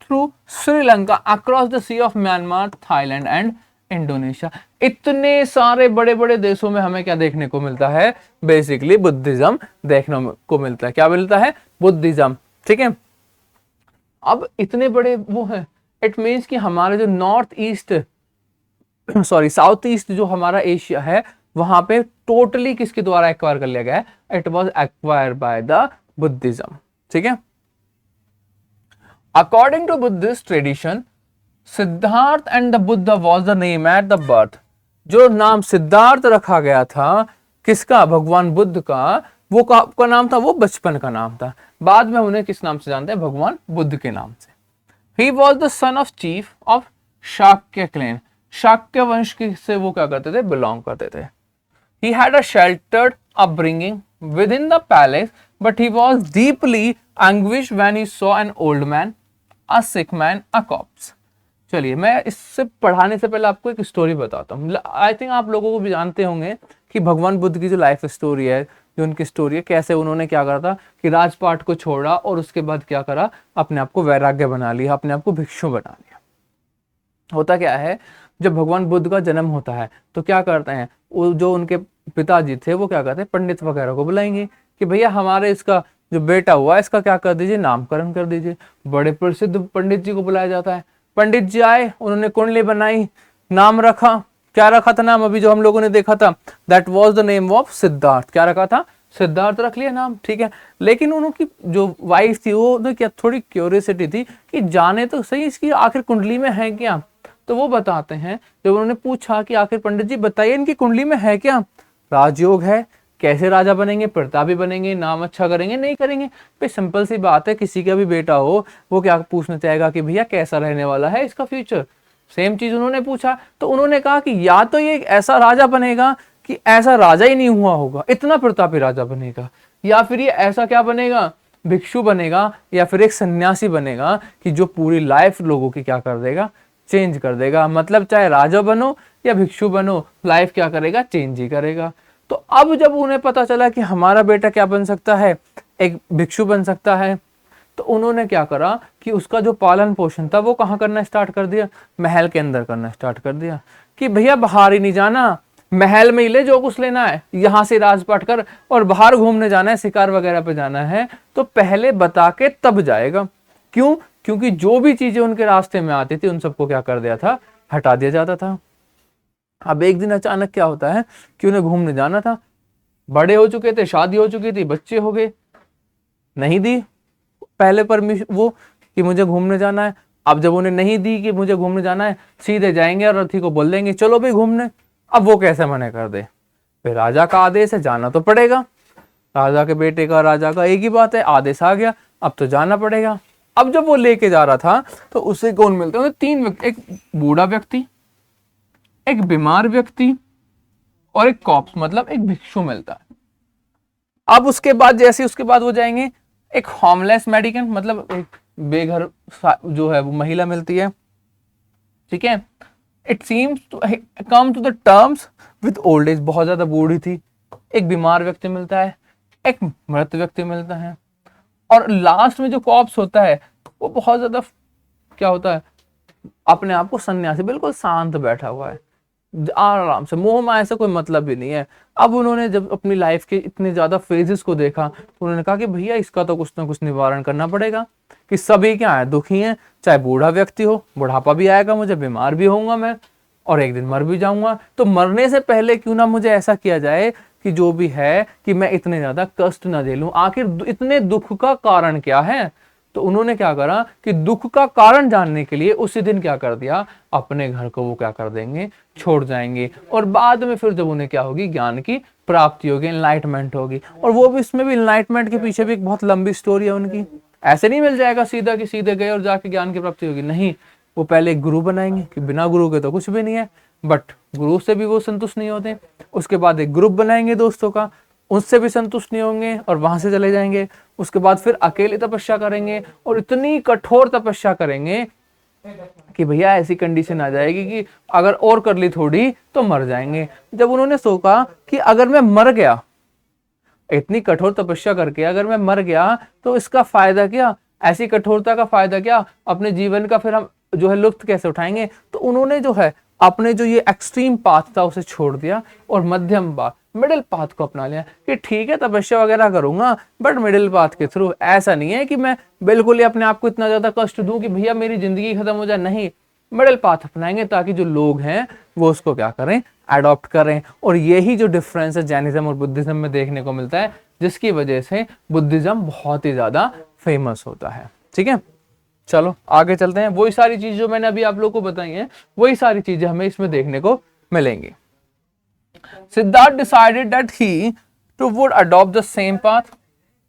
A: through Sri Lanka, across the sea of Myanmar, Thailand and Indonesia. इतने सारे बड़े बड़े देशों में हमें क्या देखने को मिलता है, बेसिकली बुद्धिज्म देखने को मिलता है। क्या मिलता है, बुद्धिज्म, ठीक है। अब इतने बड़े वो है, इट मीन्स कि हमारे जो नॉर्थ ईस्ट साउथ ईस्ट जो हमारा एशिया है, वहां पे टोटली किसके द्वारा एक्वायर कर लिया गया है, it was acquired by the Buddhism, ठीक है। According to Buddhist tradition, Siddhartha and the Buddha was the name at the birth. जो नाम सिद्धार्थ रखा गया था किसका, भगवान बुद्ध का, वो का नाम था, वो बचपन का नाम था। बाद में उन्हें किस नाम से जानते हैं, भगवान बुद्ध के नाम से। He was the son of chief of Shakya clan, Shakya वंश से वो क्या करते थे, बिलोंग करते थे। He had a sheltered upbringing with in the palace, but he was deeply anguish when he saw an old man, a sick man, a cops. चलिए, मैं इससे पढ़ाने से पहले आपको एक स्टोरी बताता हूँ। आई थिंक आप लोगों को भी जानते होंगे कि भगवान बुद्ध की जो लाइफ स्टोरी है, जो उनकी स्टोरी है, कैसे उन्होंने क्या करा था कि राजपाट को छोड़ा और उसके बाद क्या करा, अपने आप को वैराग्य बना लिया, अपने आप को भिक्षु बना लिया। होता क्या है, जब भगवान बुद्ध का जन्म होता है तो क्या करते हैं, वो जो उनके पिताजी थे वो क्या करते हैं, पंडित वगैरह को बुलाएंगे कि भैया हमारे इसका जो बेटा हुआ इसका क्या कर दीजिए, नामकरण कर दीजिए। बड़े प्रसिद्ध पंडित जी को बुलाया जाता है। पंडित जी आए, उन्होंने कुंडली बनाई, नाम रखा, क्या रखा था नाम, अभी जो हम लोगों ने देखा था, that was the name of Siddharth. क्या रखा था, सिद्धार्थ रख लिया नाम, ठीक है। लेकिन उनकी जो वाइफ थी वो क्या थोड़ी क्यूरियोसिटी थी कि जाने तो सही इसकी आखिर कुंडली में है क्या। तो वो बताते हैं, जब उन्होंने पूछा कि आखिर पंडित जी बताइए इनकी कुंडली में है क्या, राजयोग है, कैसे राजा बनेंगे, प्रतापी बनेंगे, नाम अच्छा करेंगे नहीं करेंगे। भाई सिंपल सी बात है, किसी का भी बेटा हो वो क्या पूछना चाहेगा कि भैया कैसा रहने वाला है इसका फ्यूचर। सेम चीज उन्होंने पूछा, तो उन्होंने कहा कि या तो ये ऐसा राजा बनेगा कि ऐसा राजा ही नहीं हुआ होगा, इतना प्रतापी राजा बनेगा, या फिर ये ऐसा क्या बनेगा, भिक्षु बनेगा, या फिर एक सन्यासी बनेगा कि जो पूरी लाइफ लोगों की क्या कर देगा, चेंज कर देगा। मतलब चाहे राजा बनो या भिक्षु बनो, लाइफ क्या करेगा, चेंज ही करेगा। तो अब जब उन्हें पता चला कि हमारा बेटा क्या बन सकता है, एक भिक्षु बन सकता है, तो उन्होंने क्या करा कि उसका जो पालन पोषण था वो कहाँ करना स्टार्ट कर दिया, महल के अंदर करना स्टार्ट कर दिया। कि भैया बाहर ही नहीं जाना, महल में ही ले जो कुछ लेना है, यहाँ से राजपाट कर, और बाहर घूमने जाना है, शिकार वगैरह पे जाना है तो पहले बता के तब जाएगा। क्यों? क्योंकि जो भी चीजें उनके रास्ते में आती थी उन सबको क्या कर दिया था, हटा दिया जाता था। अब एक दिन अचानक क्या होता है कि उन्हें घूमने जाना था, बड़े हो चुके थे, शादी हो चुकी थी, बच्चे हो गए, नहीं दी पहले परमिशन वो कि मुझे घूमने जाना है। अब जब उन्हें नहीं दी कि मुझे घूमने जाना है, सीधे जाएंगे और रथी को बोल देंगे चलो भाई घूमने। अब वो कैसे मना कर दे, फिर राजा का आदेश है, जाना तो पड़ेगा। राजा के बेटे का, राजा का एक ही बात है, आदेश आ गया, अब तो जाना पड़ेगा। अब जब वो लेके जा रहा था तो उसे कौन मिलते हैं, तीन व्यक्ति, एक बूढ़ा व्यक्ति, एक बीमार व्यक्ति और एक कॉप्स मतलब एक भिक्षु मिलता है। अब उसके बाद जैसे उसके बाद वो जाएंगे, एक होमलेस मेडिकन मतलब एक बेघर जो है वो महिला मिलती है, ठीक है। It seems to come to the terms with old age, बहुत ज्यादा बूढ़ी थी। एक बीमार व्यक्ति मिलता है, एक मृत व्यक्ति मिलता है, और लास्ट में जो कॉप्स होता है वो बहुत ज्यादा क्या होता है, अपने आप को सन्यासी, बिल्कुल शांत बैठा हुआ है, आराम से, मोह माया से कोई मतलब भी नहीं है। अब उन्होंने जब अपनी लाइफ के इतने ज्यादा फेजेस को देखा तो उन्होंने कहा कि भैया इसका तो कुछ ना कुछ निवारण करना पड़ेगा, कि सभी क्या है, दुखी हैं, चाहे बूढ़ा व्यक्ति हो, बुढ़ापा भी आएगा मुझे, बीमार भी होऊंगा मैं, और एक दिन मर भी जाऊंगा, तो मरने से पहले क्यों ना मुझे ऐसा किया जाए कि जो भी है कि मैं इतने ज्यादा कष्ट ना झेलूं। आखिर इतने दुख का कारण क्या है? तो उन्होंने क्या करा कि दुख का कारण जानने के लिए उसी दिन क्या कर दिया, अपने घर को वो क्या कर देंगे, छोड़ जाएंगे, और बाद में फिर जब उन्हें क्या होगी, ज्ञान की प्राप्ति होगी, एनलाइटमेंट होगी। और वो भी, इसमें भी एनलाइटमेंट के पीछे भी एक बहुत लंबी स्टोरी है उनकी। ऐसे नहीं मिल जाएगा सीधा कि सीधे गए और जाके ज्ञान की प्राप्ति होगी, नहीं, वो पहले एक गुरु बनाएंगे कि बिना गुरु के तो कुछ भी नहीं है, बट गुरु से भी वो संतुष्ट नहीं होते। उसके बाद एक ग्रुप बनाएंगे दोस्तों का, उससे भी संतुष्ट नहीं होंगे और वहां से चले जाएंगे। उसके बाद फिर अकेले तपस्या करेंगे, और इतनी कठोर तपस्या करेंगे कि भैया ऐसी कंडीशन आ जाएगी कि अगर और कर ली थोड़ी तो मर जाएंगे। जब उन्होंने सोचा कि अगर मैं मर गया, इतनी कठोर तपस्या करके अगर मैं मर गया तो इसका फायदा क्या, ऐसी कठोरता का फायदा क्या, अपने जीवन का फिर हम जो है लुत्फ कैसे उठाएंगे। तो उन्होंने जो है अपने जो ये एक्सट्रीम पाथ था उसे छोड़ दिया और मध्यम पाथ, मिडिल पाथ को अपना लिया कि ठीक है तपस्या वगैरह करूंगा बट मिडिल पाथ के थ्रू। ऐसा नहीं है कि मैं बिल्कुल ही अपने आप को इतना ज्यादा कष्ट दूं कि भैया मेरी जिंदगी खत्म हो जाए, नहीं, मिडिल पाथ अपनाएंगे ताकि जो लोग हैं वो उसको क्या करें, अडॉप्ट करें। और यही जो डिफरेंस है जैनिज्म और बुद्धिज्म में देखने को मिलता है, जिसकी वजह से बुद्धिज्म बहुत ही ज्यादा फेमस होता है। ठीक है, चलो आगे चलते हैं। वही सारी चीजें जो मैंने अभी आप लोगों को बताई हैं, वही सारी चीजें हमें इसमें देखने को मिलेंगी। Siddhartha decided that he too would adopt the same path,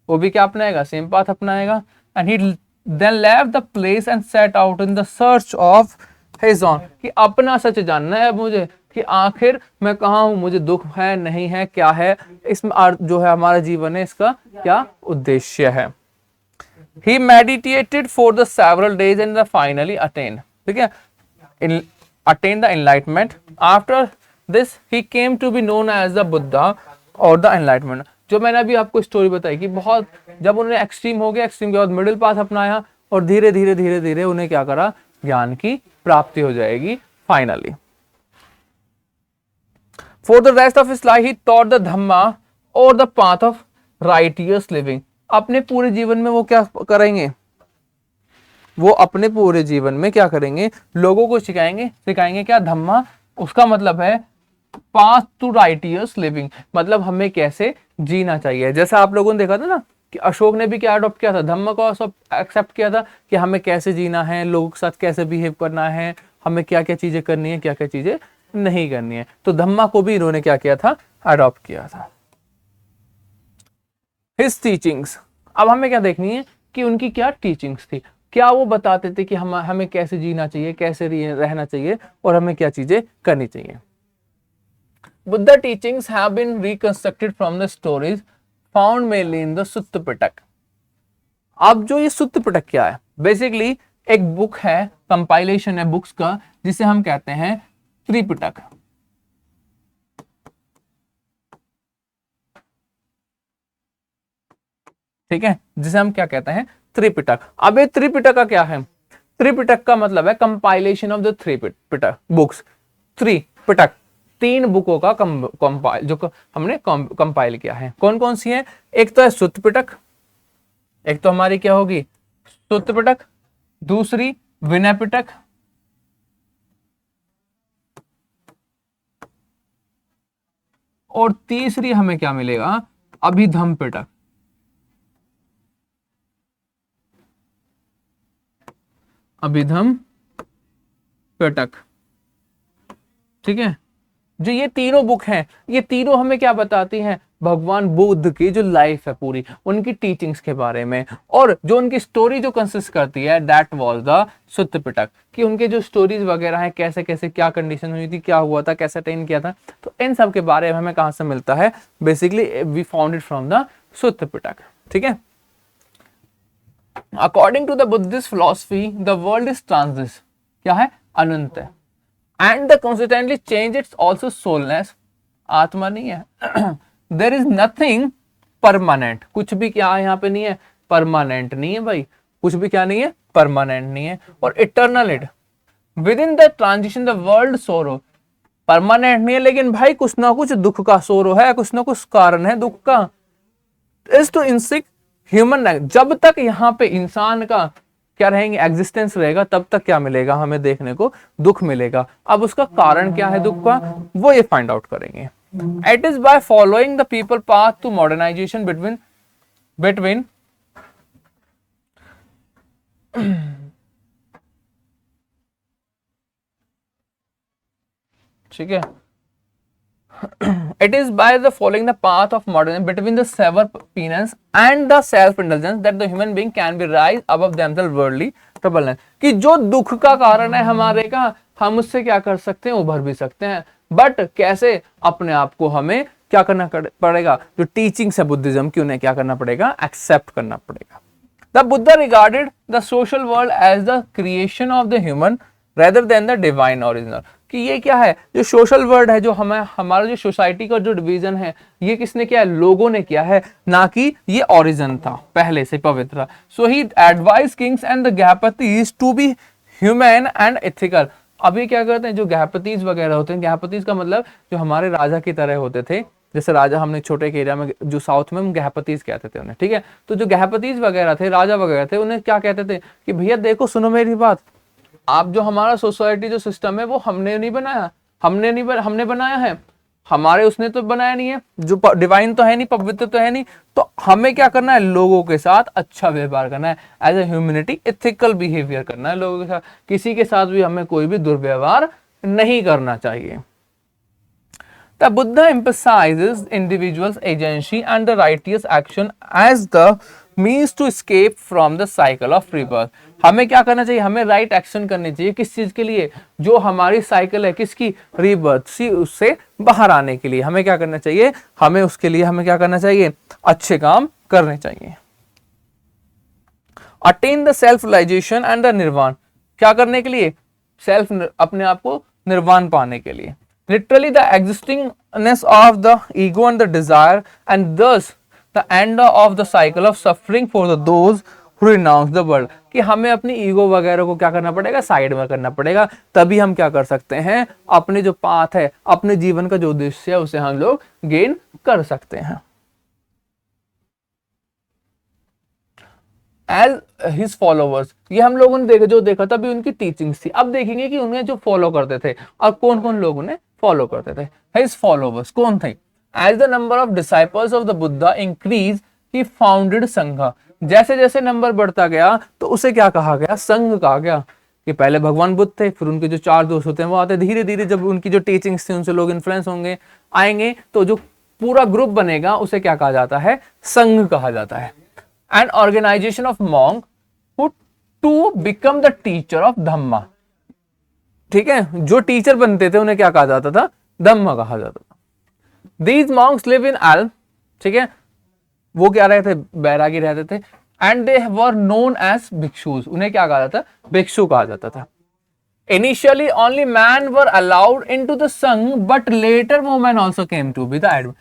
A: वो भी क्या अपनाएगा, सेम पाथ अपनाएगा। And he then left the place and set out in the search of his own, कि अपना सच जानना है मुझे कि आखिर मैं कहाँ हूं, मुझे दुख है नहीं है, क्या है इसमें जो है हमारा जीवन है, इसका क्या उद्देश्य है। He meditated for the several days and finally attained, ठीक है, attained the enlightenment. After this he came to be known as the Buddha or the enlightenment. जो मैंने अभी आपको स्टोरी बताई कि बहुत जब उन्होंने एक्सट्रीम हो गया, एक्सट्रीम के बाद मिडिल पाथ अपनाया और धीरे धीरे धीरे धीरे उन्हें क्या करा, ज्ञान की प्राप्ति हो जाएगी finally. For the rest of his life he taught the Dhamma or the path of righteous living. अपने पूरे जीवन में वो क्या करेंगे, वो अपने पूरे जीवन में क्या करेंगे, लोगों को सिखाएंगे क्या, धम्मा, उसका मतलब है पाथ टू राइटियस लिविंग, मतलब हमें कैसे जीना चाहिए। जैसा आप लोगों ने देखा था ना कि अशोक ने भी क्या अडॉप्ट किया था, धम्म को सब एक्सेप्ट किया था कि हमें कैसे जीना है, लोगों के साथ कैसे बिहेव करना है, हमें क्या क्या चीजें करनी है, क्या क्या चीजें नहीं करनी है। तो धम्मा को भी इन्होंने क्या किया था, अडॉप्ट किया था। हिज टीचिंग्स, अब हमें क्या देखनी है कि उनकी क्या टीचिंग्स थी, क्या वो बताते थे कि हमें कैसे जीना चाहिए, कैसे रहना चाहिए और हमें क्या चीजें करनी चाहिए। Buddha teachings have been reconstructed from the stories found mainly in the Sutta Pitaka. अब जो ये सुत्त पिटक क्या है, बेसिकली एक बुक है, कंपाइलेशन है बुक्स का, जिसे हम कहते हैं त्रिपिटक। ठीक है, जिसे हम क्या कहते हैं, त्रिपिटक। अब ये त्रिपिटक का क्या है, त्रिपिटक का मतलब है compilation of the three Pitaka books. Tripitaka, 3 बुकों का कंपाइल जो हमने कंपाइल किया है। कौन कौन सी है, एक तो है सुत्त पिटक, एक तो हमारी क्या होगी सुत्त पिटक, दूसरी विनय पिटक, और तीसरी हमें क्या मिलेगा, अभिधम पिटक। अभिधम पिटक, ठीक है। जो ये तीनों बुक हैं, ये तीनों हमें क्या बताती हैं, भगवान बुद्ध की जो लाइफ है पूरी, उनकी टीचिंग्स के बारे में, और जो उनकी स्टोरी जो कंसिस्ट करती है, दैट वाज द सुत्त पिटक, कि उनके जो स्टोरीज वगैरह हैं, कैसे कैसे क्या कंडीशन हुई थी, क्या हुआ था, कैसे अटेन किया था, तो इन सब के बारे में हमें कहां से मिलता है, basically we found it from the Sutta Pitaka. ठीक है। According to the Buddhist philosophy the world is transit, क्या है, अनंत है, and the constantly change its also soulness, आत्मा नहीं है। देर इज नथिंग परमानेंट, कुछ भी क्या है यहाँ पे नहीं है, परमानेंट नहीं है भाई, कुछ भी क्या नहीं है, परमानेंट नहीं है, और eternal it with in the transition the world सोरो, परमानेंट नहीं है लेकिन भाई कुछ ना कुछ दुख का सोरो है, कुछ ना कुछ कारण है दुख का। इज टू इंसिक ह्यूमन, जब तक यहाँ पे इंसान का क्या रहेंगे, एग्जिस्टेंस रहेगा, तब तक क्या मिलेगा हमें देखने को, दुख मिलेगा। अब उसका कारण क्या है दुख का, वो ये फाइंड आउट करेंगे। It is by following the people path to modernisation between ठीक है, it is by the following the path of modernism between the sever penance and the self indulgence that the human being can be rise above themselves worldly troubleness, कि जो दुख का कारण है हमारे का, हम उससे क्या कर सकते हैं, उभर भी सकते हैं, बट कैसे, अपने आप को हमें क्या करना पड़ेगा, जो टीचिंग्स है बुद्धिज्म की उन्हें क्या करना पड़ेगा, एक्सेप्ट करना पड़ेगा। The Buddha regarded the social world as the creation of the human rather than the divine original, कि ये क्या है, जो सोशल वर्ल्ड है, जो हमारा जो सोसाइटी का जो डिवीजन है, ये किसने किया है, लोगों ने किया है, ना कि ये ओरिजिन था पहले से पवित्र। So he advise kings and the grihapatis to be humane and ethical. अभी क्या करते हैं, जो गृहपतिज वगैरह होते हैं, गृहपतिज का मतलब जो हमारे राजा की तरह होते थे, जैसे राजा हमने छोटे के एरिया में जो साउथ में हम गृहपतिज कहते थे उन्हें, ठीक है। तो जो गृहपतिज वगैरह थे, राजा वगैरह थे, उन्हें क्या कहते थे कि भैया देखो सुनो मेरी बात, आप जो हमारा सोसाइटी जो सिस्टम है वो हमने नहीं बनाया, हमने बनाया है, हमारे उसने तो बनाया नहीं है, जो डिवाइन तो है नहीं, पवित्र तो है नहीं, तो हमें क्या करना है, लोगों के साथ अच्छा व्यवहार करना है, as a humanity ethical behaviour करना है लोगों के साथ, किसी के साथ भी हमें कोई भी दुर्व्यवहार नहीं करना चाहिए। The Buddha emphasizes individuals' agency and the righteous action as the means to escape from the cycle of rebirth. हमें क्या करना चाहिए, हमें राइट एक्शन करनी चाहिए, किस चीज के लिए, जो हमारी साइकिल है किसकी, रीबर्थ सी, उससे बाहर आने के लिए हमें क्या करना चाहिए, हमें उसके लिए हमें क्या करना चाहिए, अच्छे काम करने चाहिए। Attain the self realisation and the nirvana, क्या करने के लिए, सेल्फ, अपने आप को निर्वाण पाने के लिए। Literally the existingness of the ego and the desire, and thus the end of the cycle of suffering for those who renounce the world, कि हमें अपनी ईगो वगैरह को क्या करना पड़ेगा, साइड में करना पड़ेगा, तभी हम क्या कर सकते हैं, अपने जो पाथ है, अपने जीवन का जो उद्देश्य है, उसे हम लोग गेन कर सकते हैं। एज हिज फॉलोवर्स, ये हम लोगों ने जो देखा था, अभी उनकी टीचिंग्स थी, अब देखेंगे कि उन्हें जो फॉलो करते थे और कौन कौन लोग उन्हें फॉलो करते थे। हिज फॉलोवर्स कौन थे, as the number of disciples of the Buddha increase he founded sangha, जैसे जैसे नंबर बढ़ता गया तो उसे क्या कहा गया, संघ कहा गया। कि पहले भगवान बुद्ध थे, फिर उनके जो 4 दोस्त होते हैं वो आते, धीरे धीरे जब उनकी जो टीचिंग्स थी उनसे लोग इन्फ्लुएंस होंगे, आएंगे, तो जो पूरा ग्रुप बनेगा उसे क्या कहा जाता है, संघ कहा जाता है। And organisation of monk who too become the teacher of dhamma, ठीक है, जो टीचर बनते थे उन्हें क्या कहा जाता था, धम्मा कहा जाता था। These monks live in alms, ठीक है, वो क्या रहते थे, बैरागी रहते थे। And they were known as bhikshus, उन्हें क्या कहा जाता, भिक्षु कहा जाता था। Initially only men were allowed into the Sangha, but later women also came to be the admin.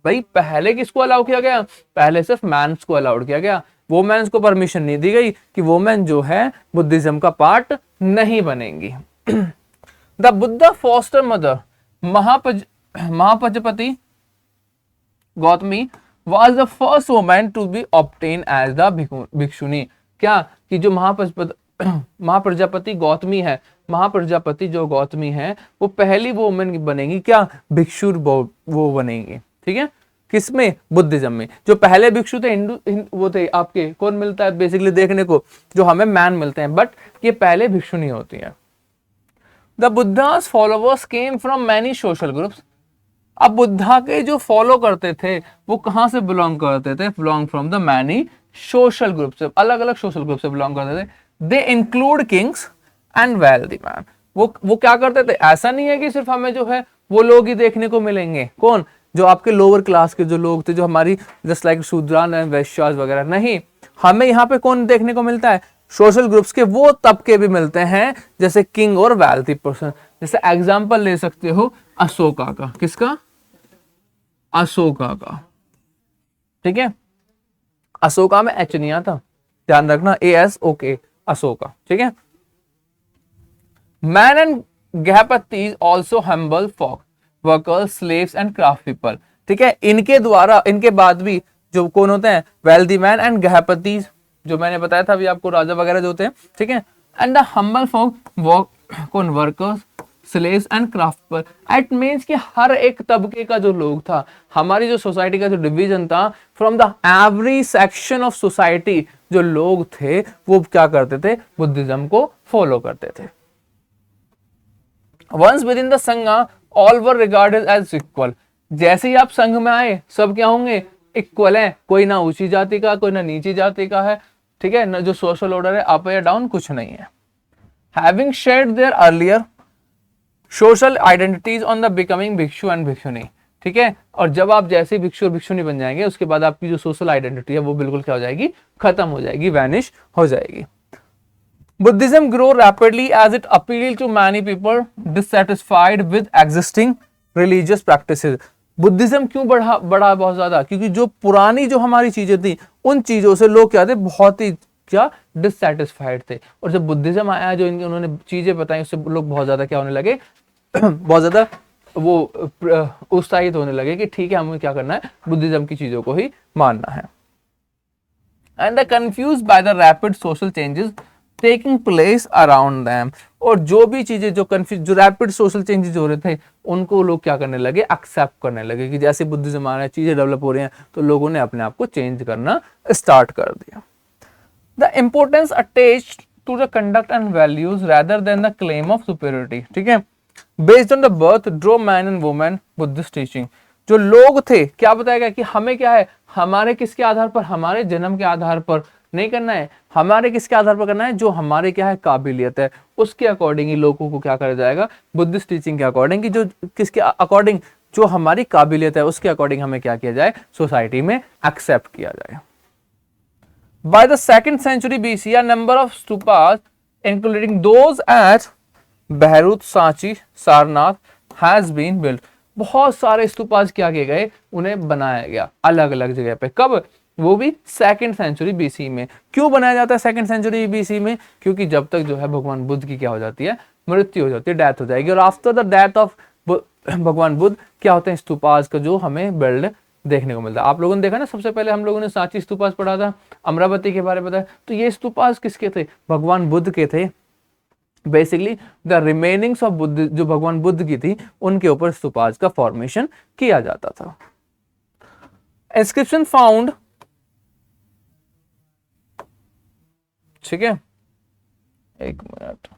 A: भाई पहले किसको अलाउ किया गया, पहले सिर्फ मैंस को अलाउड किया गया, वुमेन्स को परमिशन नहीं दी गई कि वुमेन जो है बुद्धिज्म का पार्ट नहीं बनेंगी। The Buddha foster mother Mahapajapati Gotami was the first woman to be obtained as the bhikkhuni. क्या कि जो महाप्रजापति गौतमी है, महाप्रजापति जो गौतमी है वो पहली वुमेन बनेगी क्या, भिक्षु वो बनेंगी, ठीक है, किसमें, बुद्धिज्म में। जो पहले भिक्षु थे वो थे आपके, कौन मिलता है बेसिकली देखने को, जो हमें मैन मिलते हैं, बट ये पहले भिक्षु नहीं होती है। The Buddhas followers came from many social groups. अब बुद्धा के जो फॉलो करते थे वो कहां से बिलोंग करते थे, belong from the many social group से, अलग अलग सोशल ग्रुप से बिलोंग करते थे। They include Kings and wealthy man. वो क्या करते थे, ऐसा नहीं है कि सिर्फ हमें जो है वो लोग ही देखने को मिलेंगे, कौन, जो आपके लोअर क्लास के जो लोग थे, जो हमारी जस्ट लाइक शूद्रान एंड वैश्यास वगैरह, नहीं, हमें यहाँ पे कौन देखने को मिलता है, सोशल ग्रुप्स के वो तबके भी मिलते हैं, जैसे किंग और वेल्थी पर्सन। जैसे एग्जांपल ले सकते हो अशोका का, किसका, अशोका का, ठीक है, अशोका में एच नहीं आता, ध्यान रखना, ASOK, अशोका, ठीक है। Man and grihapati also humble folk workers slaves and craft people, ठीक है, इनके द्वारा, इनके बाद भी जो कौन होते हैं, वेल्दी मैन एंड गृहपति, जो मैंने बताया था अभी आपको, राजा वगैरह जो होते हैं, ठीक है। एंड द हम्बल फॉक कौन, वर्कर्स स्लेव्स एंड क्राफ्ट पर। इट मीन्स कि हर एक तबके का जो लोग था, हमारी जो सोसाइटी का जो डिवीजन था, from the every section of society जो लोग थे वो क्या करते थे, बुद्धिज्म को फॉलो करते थे। Once within the sangha all were regarded as equal. जैसे ही आप संघ में आए सब क्या होंगे, इक्वल है, कोई ना ऊंची जाति का, कोई ना नीची जाति का है, ठीक है, ना जो सोशल ऑर्डर है अप या डाउन कुछ नहीं है। Having shared their earlier social identities on the becoming bhikshu and bhikshuni, ठीक है, और जब आप जैसे भिक्षु और भिक्षुनी बन जाएंगे उसके बाद आपकी जो सोशल आइडेंटिटी है वो बिल्कुल क्या हो जाएगी, खत्म हो जाएगी, वैनिश हो जाएगी। Buddhism grow rapidly as it appeal to many people dissatisfied with existing religious practices. Buddhism क्यों बढ़ा बहुत ज्यादा, क्योंकि जो पुरानी जो हमारी चीजें थी उन चीजों से लोग क्या थे, बहुत ही क्या डिससैटिस्फाइड थे, और जब बुद्धिज्म आया, जो उन्होंने चीजें बताई, उससे लोग बहुत ज्यादा क्या होने लगे बहुत ज्यादा वो उत्साहित होने लगे कि ठीक है, हमें क्या करना है, बुद्धिज्म की चीजों को ही मानना है। And the confuse by the rapid social changes taking place around them. और जो भी चीजें जो रैपिड सोशल चेंजेस हो रहे थे उनको लोग क्या करने लगे, एक्सेप्ट करने लगे, कि जैसे बुद्धिज्म आ रहा है, चीजें डेवलप हो रही हैं, तो लोगों ने अपने आप को चेंज करना स्टार्ट कर दिया। The importance attached to the conduct and values rather than the claim of superiority, ठीक है, based on the birth drew man and women Buddhist teaching. जो लोग थे क्या बताया गया कि हमें क्या है, हमारे किसके आधार पर, हमारे जन्म के आधार पर नहीं करना है, हमारे किसके आधार पर करना है, जो हमारे क्या है काबिलियत है उसके अकॉर्डिंग ही लोगों को क्या करा जाएगा, बुद्धिस्ट टीचिंग के अकॉर्डिंग, कि जो किसके अकॉर्डिंग, जो हमारी काबिलियत है उसके अकॉर्डिंग हमें क्या किया जाए, सोसाइटी में एक्सेप्ट किया जाए। By the 2nd century BC, a number of stupas, including those at बहरूद, Sanchi, Sarnath, has been built। बहुत सारे स्तूपास क्या किए गए, उन्हें बनाया गया अलग अलग जगह पे। कब, वो भी 2nd सेंचुरी BC में। क्यों बनाया जाता है 2nd सेंचुरी BC में, क्योंकि जब तक जो है भगवान बुद्ध की क्या हो जाती है, मृत्यु हो जाती है, डेथ हो जाएगी, और आफ्टर द डेथ ऑफ भगवान बुद्ध क्या होते हैं, स्तूपास का जो हमें बिल्ड देखने को मिलता है। आप लोगों ने देखा ना, सबसे पहले हम लोगों ने सांची स्तूपास पढ़ा था, अमरावती के बारे में बताया, तो ये स्तूपास किसके थे, भगवान बुद्ध के थे। Basically the remainings of Buddha, जो भगवान बुद्ध की थी, उनके ऊपर स्तूपास का फॉर्मेशन किया जाता था। इंस्क्रिप्शन फाउंड, ठीक है, एक minute,